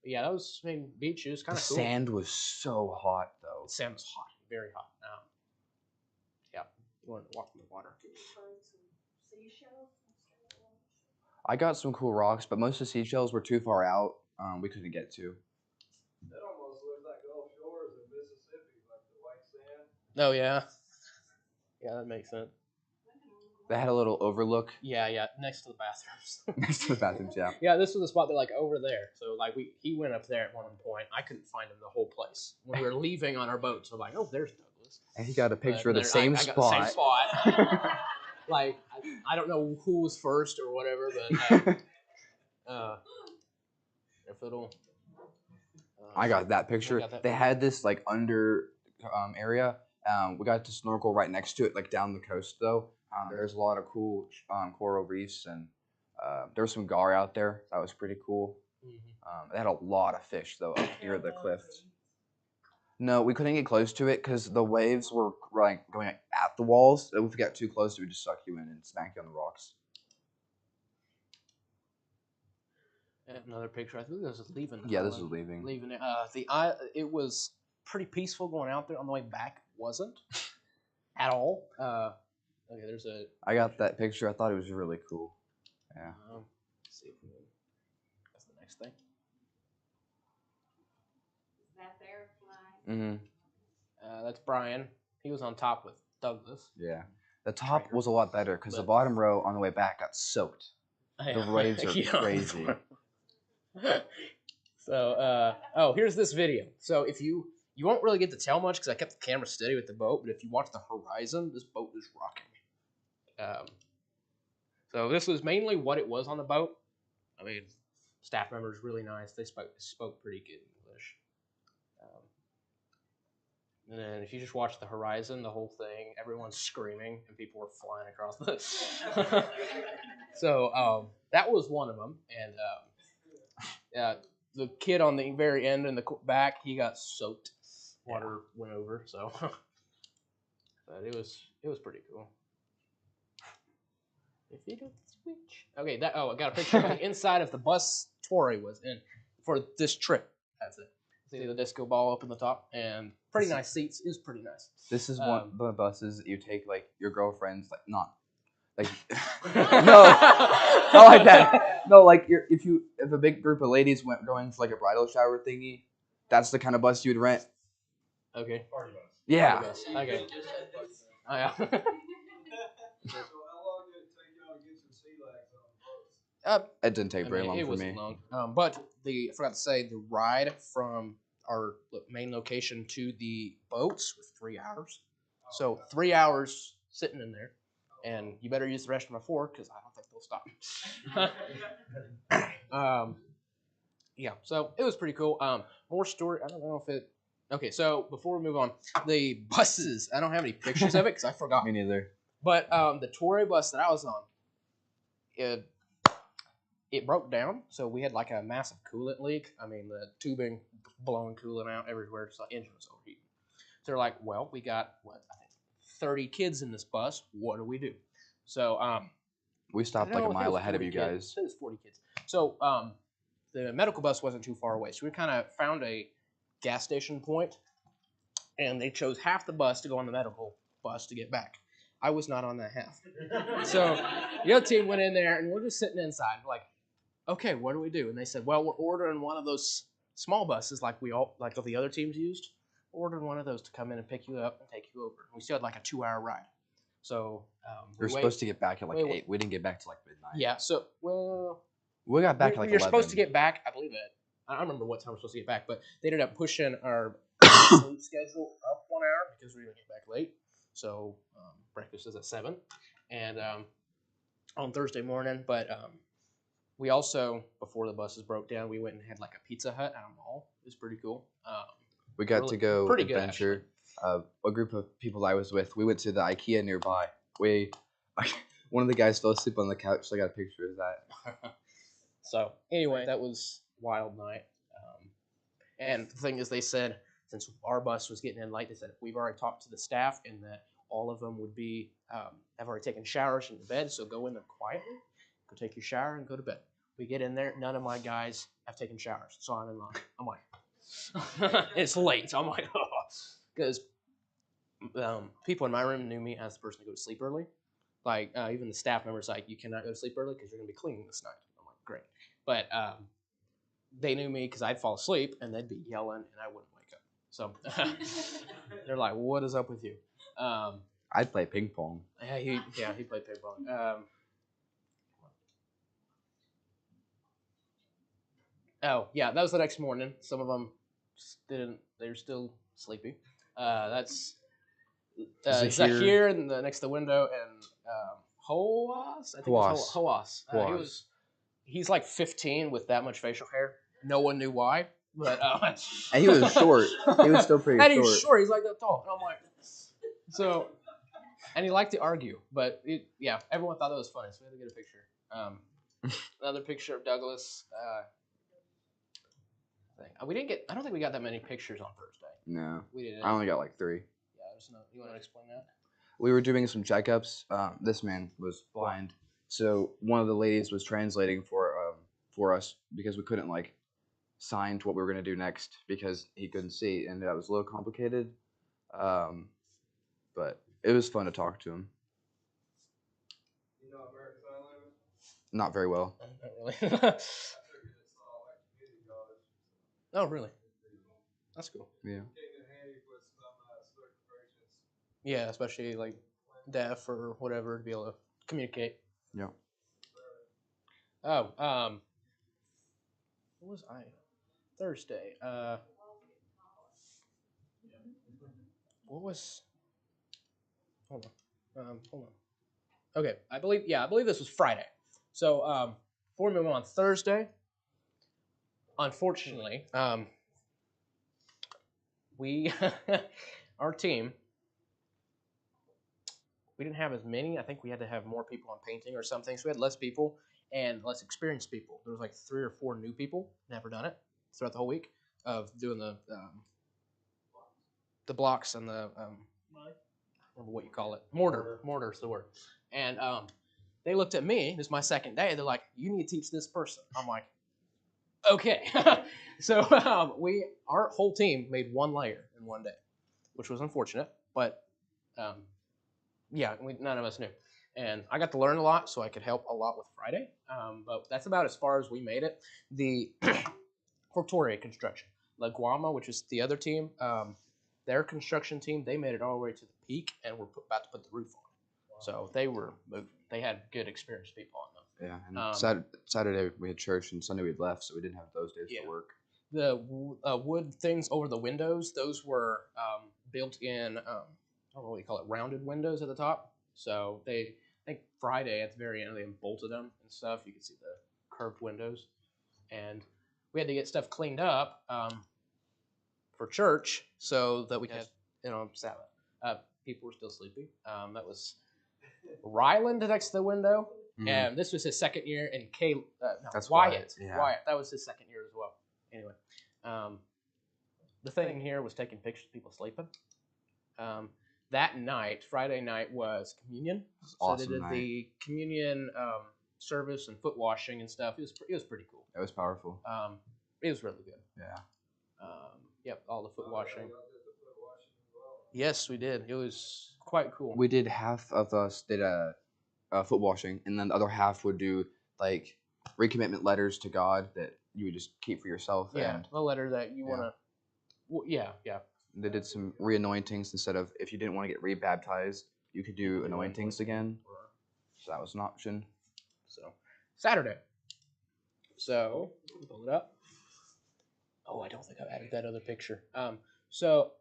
Yeah, that was beach. It was kind The of cool. sand was so hot, though. The sand was hot, very hot. Yeah, you wanted to walk in the water. I got some cool rocks, but most of the seashells were too far out. We couldn't get to. That almost looks like Gulf Shores in Mississippi, like the white sand. Oh yeah, yeah, that makes sense. They had a little overlook Yeah, next to the bathrooms. next to the bathrooms. Yeah. Yeah, this was the spot that like over there. So like he went up there at one point. I couldn't find him the whole place when we were leaving on our boat. So I'm like, oh, there's Douglas. And he got a picture of the But same I spot. got the same spot. Like I don't know who was first or whatever, but if it'll. I got that picture. got that They picture. had this like under area. We got to snorkel right next to it, like down the coast though. There's a lot of cool coral reefs, and there was some gar out there. That was pretty cool. They had a lot of fish though up near the cliff. No, we couldn't get close to it because the waves were like going at the walls. If we got too close, it would just suck you in and smack you on the rocks. Another picture. I think this is leaving. Yeah, this is leaving. Leaving it. It was pretty peaceful going out there. On the way back, it wasn't at all. Okay, there's a. I got that picture. I thought it was really cool. Yeah. Let's see if we can. That's the next thing. Is that their flag? That's Brian. He was on top with Douglas. Yeah. The top was a lot better because the bottom row on the way back got soaked. The waves are Yeah. crazy. So, here's this video. So if you won't really get to tell much because I kept the camera steady with the boat, but if you watch the horizon, this boat is rocking. So this was mainly what it was on the boat. I mean, staff members really nice. They spoke pretty good English. And then if you just watch the horizon, the whole thing, everyone's screaming and people were flying across the. So that was one of them, and the kid on the very end in the back, he got soaked. Water went over, so. But it was pretty cool. If you don't switch. Okay, I got a picture of the inside of the bus Tori was in for this trip. That's it. See the disco ball up in the top, and pretty nice seats. It was pretty nice. This is one of the buses that you take like your girlfriend's like not like No, not like that. No, like if a big group of ladies went going for like a bridal shower thingy, that's the kind of bus you would rent. Okay. Party bus. Yeah. Party bus. Okay. Oh yeah. So how long did it take y'all to get some sea legs on the boats? It didn't take very long it for wasn't me. long. But I forgot to say, the ride from our main location to the boats was 3 hours. So 3 hours sitting in there, and you better use the restroom before because I don't think they'll stop. Yeah, so it was pretty cool. More story. I don't know if it. Okay, so before we move on, the buses. I don't have any pictures of it because I forgot. Me neither. But the Tory bus that I was on, it broke down, so we had like a massive coolant leak. I mean, the tubing blowing coolant out everywhere, so the engine was overheating. So they're like, well, we got, I think 30 kids in this bus. What do we do? So We stopped like a mile ahead of you guys. It was 40 kids. So the medical bus wasn't too far away, so we kind of found a gas station point, and they chose half the bus to go on the medical bus to get back. I was not on that half. So the other team went in there, and we're just sitting inside, like, okay, what do we do? And they said, well, we're ordering one of those small buses like the other teams used. Ordered one of those to come in and pick you up and take you over. We still had like a 2-hour ride. So We were supposed to get back at like wait. 8. We didn't get back till like midnight. Yeah. So We got back at like you're 11. supposed to get back. I believe it. I don't remember what time we're supposed to get back, but they ended up pushing our sleep schedule up 1 hour because we were gonna get back late. So breakfast is at 7, and on Thursday morning. But we also, before the buses broke down, we went and had like a Pizza Hut at a mall. It was pretty cool. We got really- to go pretty good, adventure. A group of people I was with, we went to the IKEA nearby. One of the guys fell asleep on the couch, so I got a picture of that. So anyway, that was a wild night. And the thing is, they said since our bus was getting in late, they said we've already talked to the staff and that all of them would be have already taken showers in the bed, so go in there quietly, go take your shower and go to bed. We get in there, none of my guys have taken showers, so I'm in line. I'm like, it's late. So I'm like, oh, because people in my room knew me as the person to go to sleep early. Like even the staff members, like, you cannot go to sleep early because you're gonna be cleaning this night. I'm like, great, but they knew me because I'd fall asleep and they'd be yelling and I wouldn't wake up. So they're like, "What is up with you?" I'd play ping pong. Yeah, he played ping pong. Oh yeah, that was the next morning. Some of them didn't. They were still sleepy. That's Zahir and the next to the window and Hoas. I think it's Hoas. He's like 15 with that much facial hair. No one knew why, but and he was short. He was still pretty and short. he's short. He's like that tall. And I'm like, so, and he liked to argue, but everyone thought that was funny, so we had to get a picture. Another picture of Douglas. We didn't get. I don't think we got that many pictures on Thursday. No, we didn't. I only got like 3. Yeah, there's no. You want to explain that? We were doing some checkups. This man was blind, so one of the ladies was translating for us because we couldn't like sign to what we were gonna do next because he couldn't see, and that was a little complicated. But it was fun to talk to him. You know American Sign Language? Not very well. Not really. I figured it's all like community college. Oh, really? That's cool. Yeah. Came in handy with some certain versions. Yeah, especially like deaf or whatever to be able to communicate. Yeah. Oh, what was I? Thursday. What was? Hold on. Okay, I believe this was Friday. So, before we move on, Thursday. Unfortunately, we our team. We didn't have as many. I think we had to have more people on painting or something. So we had less people and less experienced people. There was like 3 or 4 new people, never done it throughout the whole week of doing the blocks and the I don't remember what you call it. Mortar is the word. And they looked at me. This is my second day. They're like, "You need to teach this person." I'm like, "Okay." So our whole team made 1 layer in 1 day, which was unfortunate, but none of us knew. And I got to learn a lot, so I could help a lot with Friday. But that's about as far as we made it. The Hortoria construction, La Guama, which is the other team, their construction team, they made it all the way to the peak and were about to put the roof on. Wow. So they were moving. They had good experienced people on them. Yeah, and Saturday we had church, and Sunday we had left, so we didn't have those days to work. The wood things over the windows, those were built in, I don't know what you call it, rounded windows at the top. So I think Friday at the very end, they bolted them and stuff. You can see the curved windows. And we had to get stuff cleaned up for church so that we could, Sabbath. People were still sleeping. That was Ryland next to the window. Mm-hmm. And this was his second year. And that's Wyatt. Yeah. Wyatt. That was his second year as well. Anyway, the thing here was taking pictures of people sleeping. That night, Friday night, was communion. Awesome. So they did the communion service and foot washing and stuff. It was pretty cool. It was powerful. It was really good. Yeah. Yep, all the foot washing. Yes, we did. It was quite cool. We did half of us did foot washing, and then the other half would do like recommitment letters to God that you would just keep for yourself. Yeah, And a letter that you Yeah. want to. Well, yeah. they did some re-anointings instead of, if you didn't want to get rebaptized, you could do anointings again. So that was an option. So Saturday. So pull it up. Oh, I don't think I added that other picture. So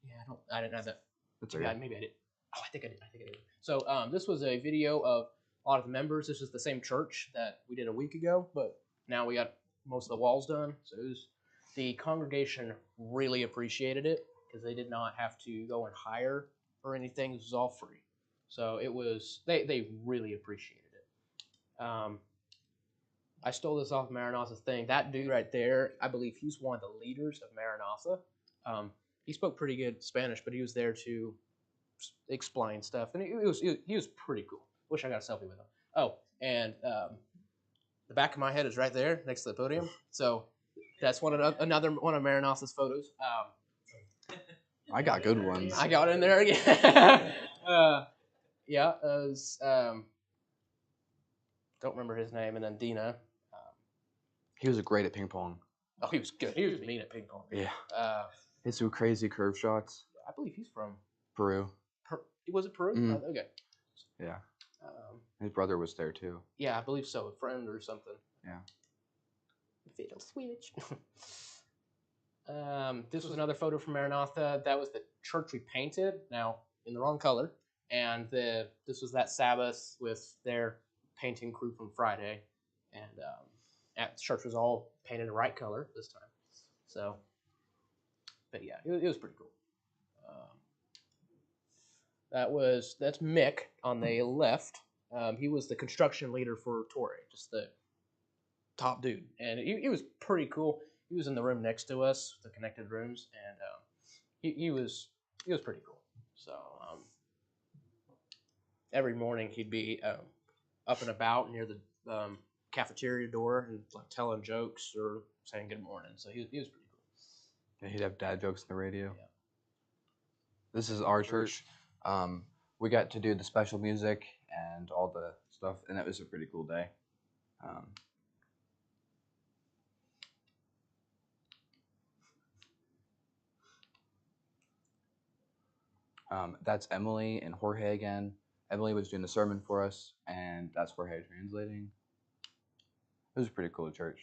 yeah, I didn't have that. That's Maybe, okay. maybe I did. Oh, I think I did. So this was a video of a lot of the members. This is the same church that we did a week ago, but now we got most of the walls done. So the congregation really appreciated it because they did not have to go and hire or anything. This was all free. So it was they really appreciated it. I stole this off Maranatha's thing. That dude right there, I believe he's one of the leaders of Maranatha. He spoke pretty good Spanish, but he was there to explain stuff, and he was pretty cool. Wish I got a selfie with him. Oh, and the back of my head is right there next to the podium. So that's another one of Maranatha's photos. I got good ones. I got in there again. Yeah, it was, don't remember his name, and then Dina. He was great at ping pong. Oh, he was good. He was mean at ping pong. Yeah. Hit some crazy curve shots. I believe he's from Peru. Was it Peru? Mhm. Okay. Yeah. His brother was there too. Yeah, I believe so. A friend or something. Yeah. Fatal switch. This was another photo from Maranatha. That was the church we painted. Now in the wrong color. And this was that Sabbath with their painting crew from Friday, and the church was all painted the right color this time. So, but yeah, it was pretty cool. That's Mick on the left. He was the construction leader for Torrey, just the top dude, and he was pretty cool. He was in the room next to us, the connected rooms, and he was pretty cool. So every morning he'd be up and about near the cafeteria door and like telling jokes or saying good morning. So he was pretty cool. Yeah, he'd have dad jokes on the radio. Yeah. This is our church. We got to do the special music and all the stuff, and it was a pretty cool day. That's Emily and Jorge again. Emily was doing the sermon for us, and that's Jorge translating. It was a pretty cool church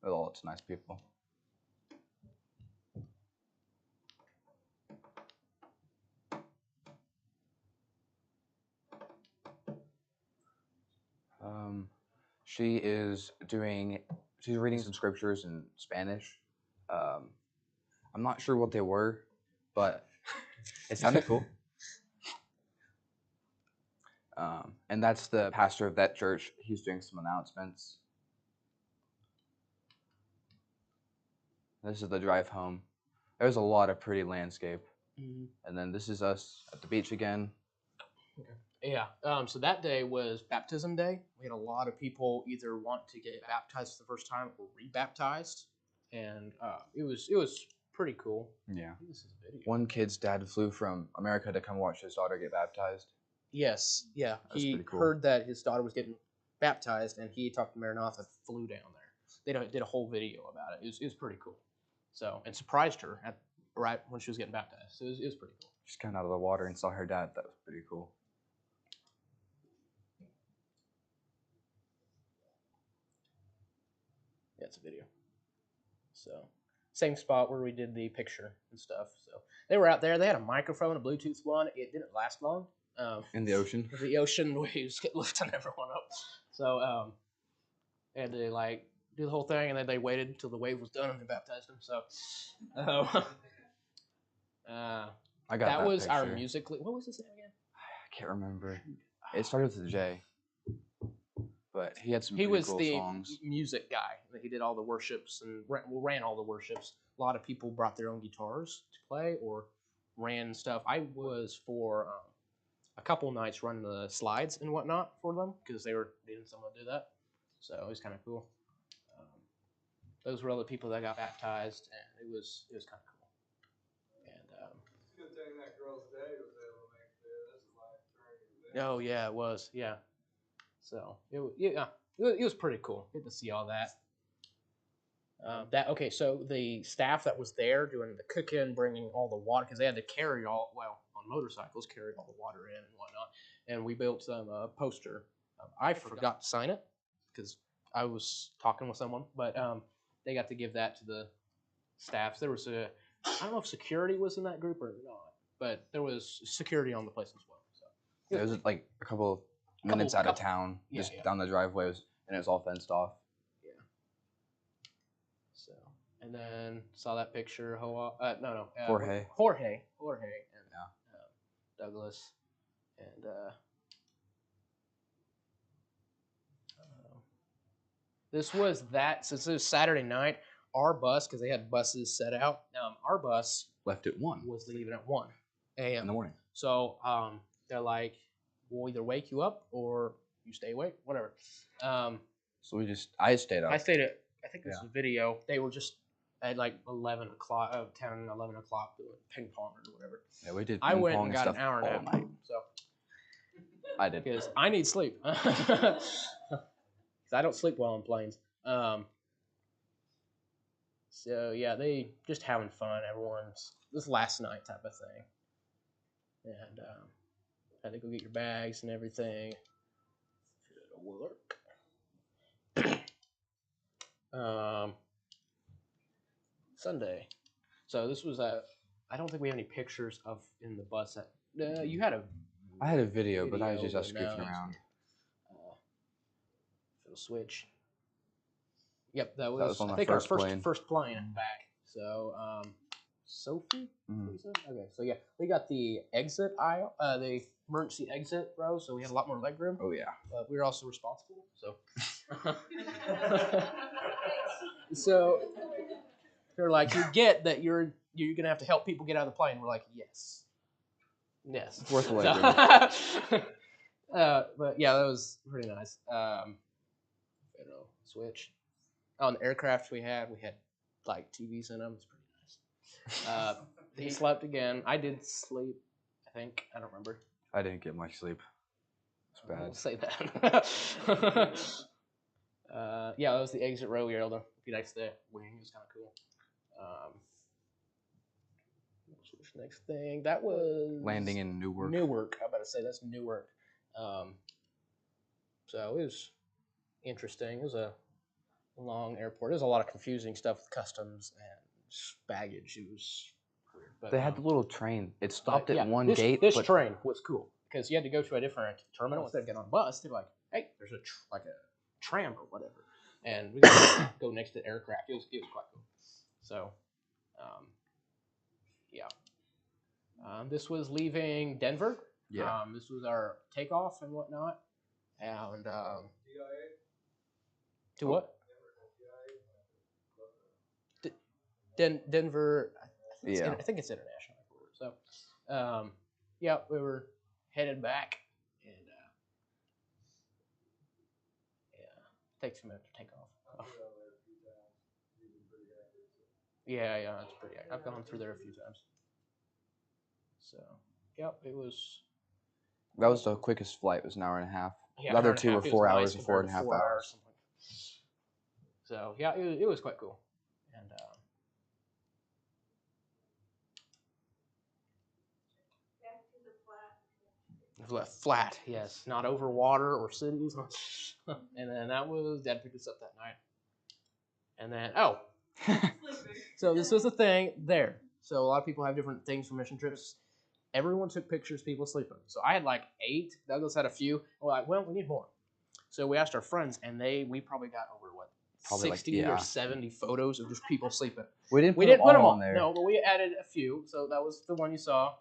with all its nice people. She's reading some scriptures in Spanish. I'm not sure what they were, but it sounded cool. And that's the pastor of that church. He's doing some announcements. This is the drive home. There's a lot of pretty landscape. Mm-hmm. And then this is us at the beach again. Yeah. So that day was baptism day. We had a lot of people either want to get baptized for the first time or rebaptized, and it was pretty cool. Yeah. I think this is a video. One kid's dad flew from America to come watch his daughter get baptized. Yes. Yeah. That's He pretty cool. heard that his daughter was getting baptized, and he talked to Maranatha, flew down there. They did a whole video about it. It was pretty cool. So, and surprised her right when she was getting baptized. So it was pretty cool. Just got out of the water and saw her dad. That was pretty cool. Yeah, it's a video. So, same spot where we did the picture and stuff. So they were out there. They had a microphone, a Bluetooth one. It didn't last long. In the ocean. The ocean waves kept lifting everyone up. So, and they like do the whole thing, and then they waited until the wave was done and they baptized him. So, I got that was picture. our music. What was his name again? I can't remember. It started with a J. But he had some He pretty was cool the songs. music guy. He did all the worships and ran all the worships. A lot of people brought their own guitars to play or ran stuff. I was for a couple nights running the slides and whatnot for them because they were needing someone to do that. So it was kind of cool. Those were all the people that got baptized, and it was kind of cool. And It's a good thing that girl's day was able to make it there. That's a life turning event. oh yeah, it was, yeah. So it was pretty cool. Get to see all that. Okay, so the staff that was there doing the cooking, bringing all the water, because they had to carry on motorcycles, carry all the water in and whatnot. And we built some poster. I forgot to sign it because I was talking with someone, but they got to give that to the staff. There was I don't know if security was in that group or not, but there was security on the place as well. So It was like a couple minutes out of town, just down the driveway, and it was all fenced off. Yeah. So, and then saw that picture. Jorge, and Douglas, and this was that. Since it was Saturday night, our bus, because they had buses set out, our bus left at 1 was leaving at 1 a.m. in the morning. So they're like, we'll either wake you up or you stay awake, whatever. So I stayed up. I stayed at, I think this is a video. They were just at like 11 o'clock, 10, 11 o'clock doing ping pong or whatever. Yeah, we did. I ping went pong and got stuff an hour all nap. night. So I did because I need sleep. I don't sleep well on planes. So yeah, they just having fun. Everyone's this last night type of thing, and had to go get your bags and everything. It'll work. Sunday. So this was I don't think we have any pictures of in the bus. You had a. I had a video, but I was just goofing around. It'll switch. Yep, that was on I my think first our plane. first plane back. So Sophie. Mhm. Okay, so yeah, we got the exit aisle, the emergency exit row, so we had a lot more leg room. Oh yeah. But we were also responsible, so. So they're like, you get that you're gonna have to help people get out of the plane. We're like, yes. It's worth the leg room. But yeah, that was pretty nice. Switch. On the aircraft we had like TVs in them. It's pretty nice. He slept again. I did sleep. I think I don't remember. I didn't get much sleep. It's bad. I'll say that. Yeah, that was the exit row. We were able to be next to the wing. It was kind of cool. What's the next thing? That was Landing in Newark. Newark. I'm about to say that's Newark. So it was interesting. It was a long airport. There's a lot of confusing stuff with customs and baggage. It was weird. But, They had the little train. It stopped at one this, gate. This but train was cool because you had to go to a different terminal instead of getting on a bus. They're like, hey, there's a tram or whatever, and we got to go next to the aircraft. It was quite cool. So, yeah. This was leaving Denver. Yeah. This was our takeoff and whatnot, and to what? Denver. I think it's international. So, yeah, we were headed back, and takes a minute to take off. Yeah, it's pretty. I've gone through there a few times. So, yep, it was. That was the quickest flight. It was an hour and a half. Yeah, the other two were 4 hours or 4.5 hours. So yeah, it was quite cool, and flat, yes, not over water or cities. And then Dad picked us up that night, and then so this was the thing there. So a lot of people have different things for mission trips. Everyone took pictures of people sleeping. So I had like 8. Douglas had a few. We're like, well, we need more. So we asked our friends, and we probably got over 60 or 70 photos of just people sleeping. We didn't put them all on there. No, but we added a few. So that was the one you saw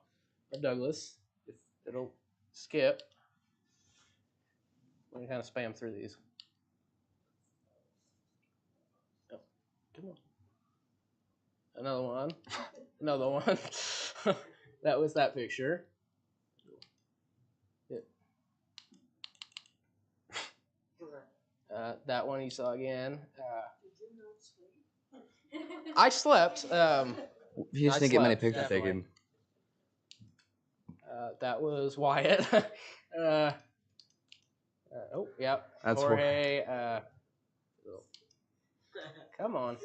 of Douglas. If it'll skip. We can kind of spam through these. Oh, come on. Another one. Another one. That was that picture. That one you saw again. I slept. He just didn't get many pictures taken. That was Wyatt. Yep. That's Jorge. Come on.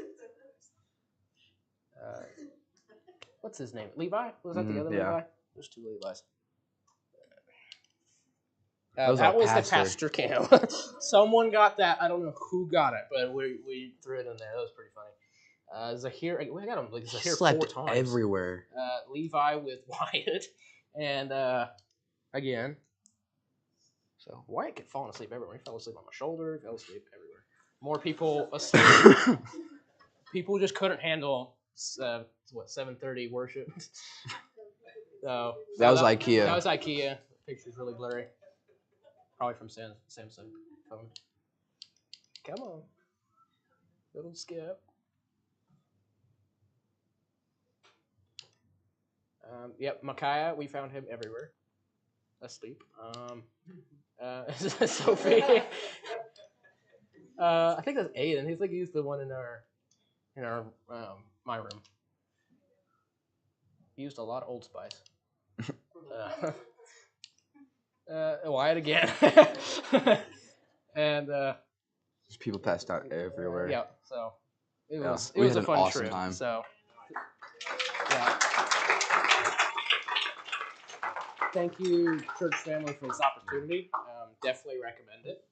What's his name? Levi? Was that the other yeah. Levi? There's two Levi's. That was that our was the pastor. pastor cam. Someone got that. I don't know who got it, but we threw it in there. That was pretty funny. Zahir, we got him like Zahir Slept 4 times. everywhere. Levi with Wyatt, and again. So Wyatt kept falling asleep everywhere. He fell asleep on my shoulder. He fell asleep everywhere. More people asleep. People just couldn't handle 7:30 worship. So That was IKEA. That was IKEA. The picture's really blurry. Probably from Samsung phone. Come on, little Skip. Yep, Micaiah. We found him everywhere. Asleep. Sophie. I think that's Aiden. He's the one in our my room. He used a lot of Old Spice. Wyatt again. And Just people passed out everywhere. yeah, so it Yeah, was we a had an fun awesome trip. time. So yeah. Thank you, church family, for this opportunity. Definitely recommend it.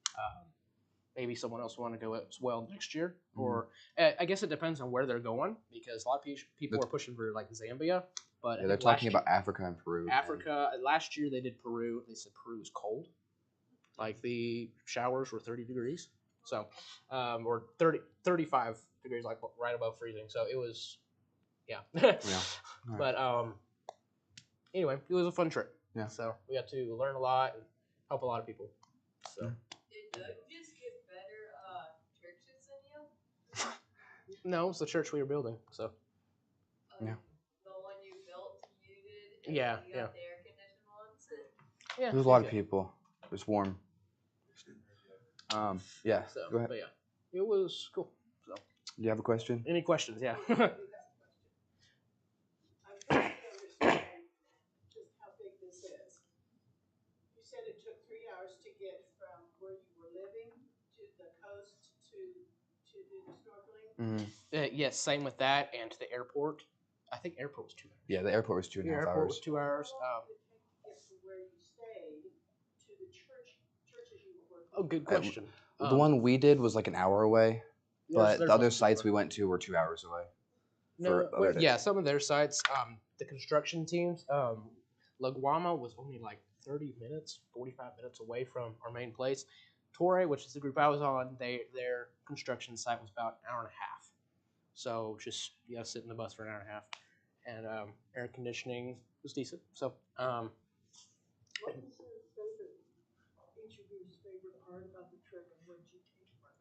Maybe someone else will want to go as well next year, or I guess it depends on where they're going, because a lot of people are pushing for like Zambia, but Yeah, they're talking about Africa and Peru. Africa. Last year they did Peru. They said Peru was cold, like the showers were 30 degrees, so or 35 degrees, like right above freezing. So it was, yeah. Yeah. But anyway, it was a fun trip. Yeah. So we got to learn a lot and help a lot of people. So. Did Doug just get better churches than you? No, it's the church we were building. So. Yeah. The one you built, you did. And Yeah. you got the air conditioned ones. Yeah. There's a lot of people. It was warm. Yeah. So, Go ahead. but yeah, it was cool. So. Do you have a question? Any questions? Yeah. I'm trying to understand just how big this is. You said it took 3 hours to get from where you were living to the coast to do the snorkeling? Yes, same with that, and to the airport. I think airport was 2 hours. Yeah, the airport was 2.5 The airport hours. was 2 hours. How long did it take to get from where you stayed to the churches you were working Oh, good question. The one we did was like an hour away, but the other sites we went to were 2 hours away. Yeah, some of their sites, the construction teams, La Guama was only like 30 minutes, 45 minutes away from our main place. Torre, which is the group I was on, their construction site was about an hour and a half. So just, you gotta sit in the bus for an hour and a half. And air conditioning was decent. So, What was each of your favorite part about the trip, and what did you take from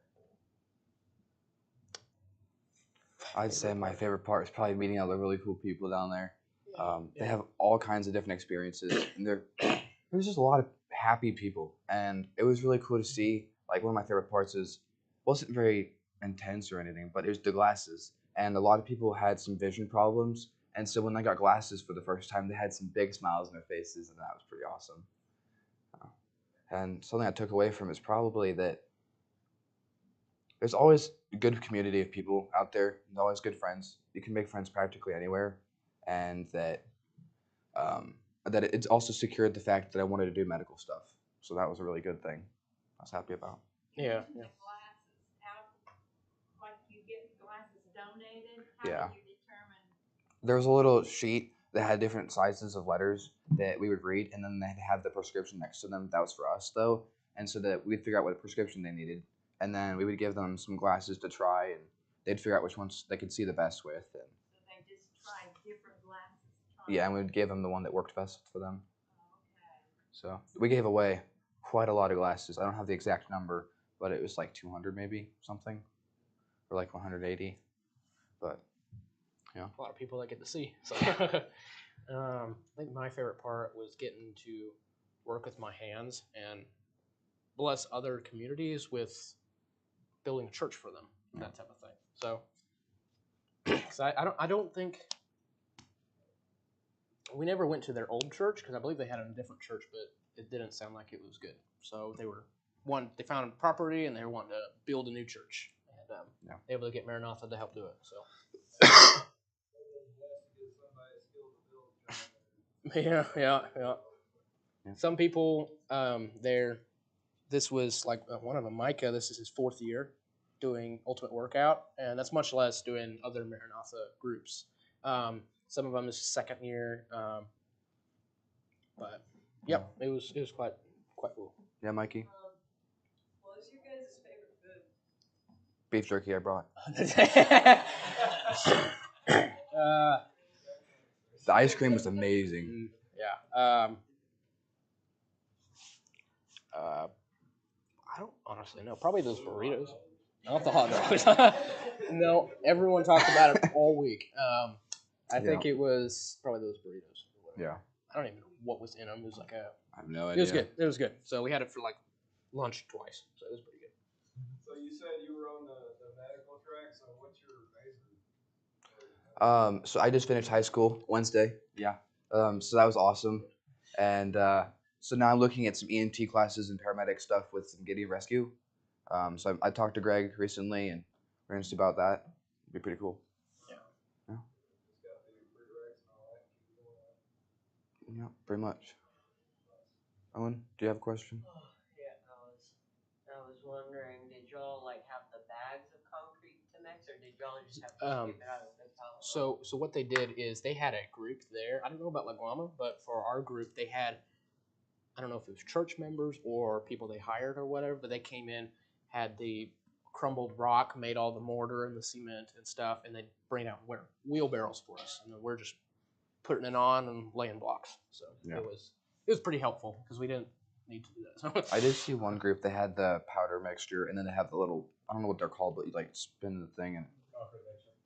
it? I'd say my favorite part is probably meeting all the really cool people down there. They Yeah. have all kinds of different experiences, and there's just a lot of happy people, and it was really cool to see. Like, one of my favorite parts wasn't very intense or anything, but it was the glasses, and a lot of people had some vision problems, and so when they got glasses for the first time, they had some big smiles on their faces, and that was pretty awesome. And something I took away from it is probably that there's always a good community of people out there. There's always good friends. You can make friends practically anywhere, and that it's also secured the fact that I wanted to do medical stuff. So that was a really good thing. I was happy about. Yeah. The glasses, like you get glasses donated, Yeah. how do you determine? There was a little sheet that had different sizes of letters that we would read, and then they'd have the prescription next to them. That was for us, though, and so that we'd figure out what prescription they needed, and then we would give them some glasses to try, and they'd figure out which ones they could see the best with. And So they just try different glasses. yeah, and we would give them the one that worked best for them. Okay. So we gave away quite a lot of glasses. I don't have the exact number, but it was like 200 maybe, something, or like 180. But yeah, A lot of people that get to see. So, I think my favorite part was getting to work with my hands and bless other communities with building a church for them, that type of thing. So, 'cause I don't think we never went to their old church, because I believe they had a different church, but it didn't sound like it was good. So they were they found a property and they were wanting to build a new church, and Yeah. able to get Maranatha to help do it. So yeah. Yeah. Some people this was like one of them, Micah. This is his 4th year doing Ultimate Workout, and that's much less doing other Maranatha groups. Some of them is 2nd year, but yep, it was quite cool. Yeah, Mikey. What was your guys' favorite food? Beef jerky I brought. The ice cream was amazing. Yeah. I don't honestly know. Probably those burritos. Not the hot dogs. No, everyone talked about it all week. I think it was probably those burritos. Yeah. I don't even know what was in them. It was like I have no idea. It was good. It was good. So we had it for like lunch twice. So it was pretty good. So you said you were on the medical track. So what's your major? So I just finished high school Wednesday. Yeah. So that was awesome. And so now I'm looking at some EMT classes and paramedic stuff with some Giddy Rescue. So I talked to Greg recently, and we're going to see about that. It'd be pretty cool. Yeah, pretty much. Owen, do you have a question? Yeah, I was wondering, did y'all like have the bags of concrete to mix, or did y'all just have to skip it out of the big pile? So what they did is they had a group there. I don't know about La Guama, but for our group, they had, I don't know if it was church members or people they hired or whatever, but they came in, had the crumbled rock, made all the mortar and the cement and stuff, and they'd bring out wheelbarrows for us, and then we're just putting it on and laying blocks. So Yeah. it was pretty helpful because we didn't need to do that. I did see one group. They had the powder mixture, and then they have the little, I don't know what they're called, but you like spin the thing and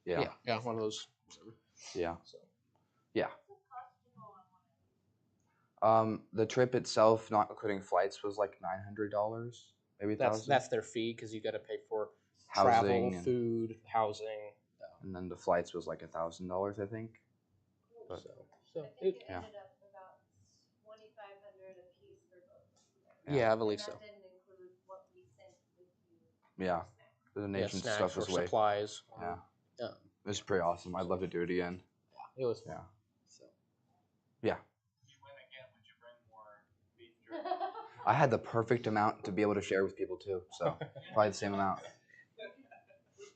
yeah, one of those. Yeah. So. Yeah. The trip itself, not including flights, was like $900, maybe $1,000. That's their fee because you got to pay for Housing travel, and- food, housing. And then the flights was like $1,000, I think. But So I think it yeah. ended up about $2,500 a piece for both. yeah, I believe so. That didn't include what we sent with you. Yeah, the donation snacks stuff was or way. supplies. Yeah. Yeah. It was pretty awesome. I'd love to do it again. It was. Yeah. So. Yeah. You win again. Would you bring more beef jerky? I had the perfect amount to be able to share with people too, so probably the same amount. Did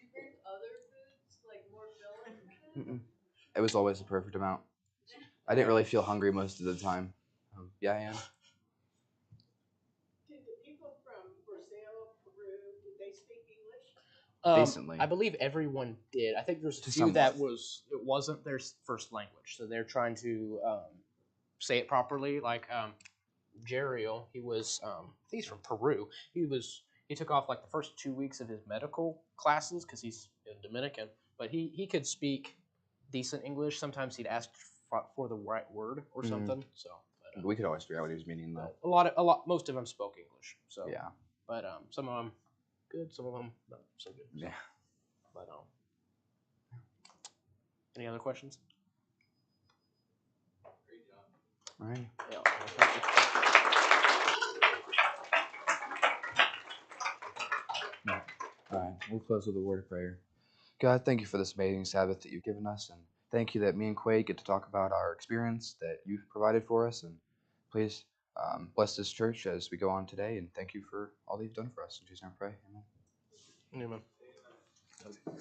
you bring other foods, like more filling? It was always the perfect amount. I didn't really feel hungry most of the time. Yeah, I am. Did the people from Brazil, Peru, did they speak English? Decently. I believe everyone did. I think there's a To few that somewhat. it wasn't their first language, so they're trying to say it properly. Like Jeriel, he was I think he's from Peru. He took off like the first 2 weeks of his medical classes because he's Dominican, but he could speak decent English. Sometimes he'd ask for the right word or Mhm. something. So but, We could always figure out what he was meaning though. most of them spoke English. So Yeah. but some of them good, some of them not so good. So, Yeah. but any other questions? Great job. All right. Yeah. All right. We'll close with a word of prayer. God, thank you for this amazing Sabbath that you've given us, and thank you that me and Quaide get to talk about our experience that you've provided for us. And please bless this church as we go on today, and thank you for all that you've done for us. In Jesus' name I pray. Amen. Amen.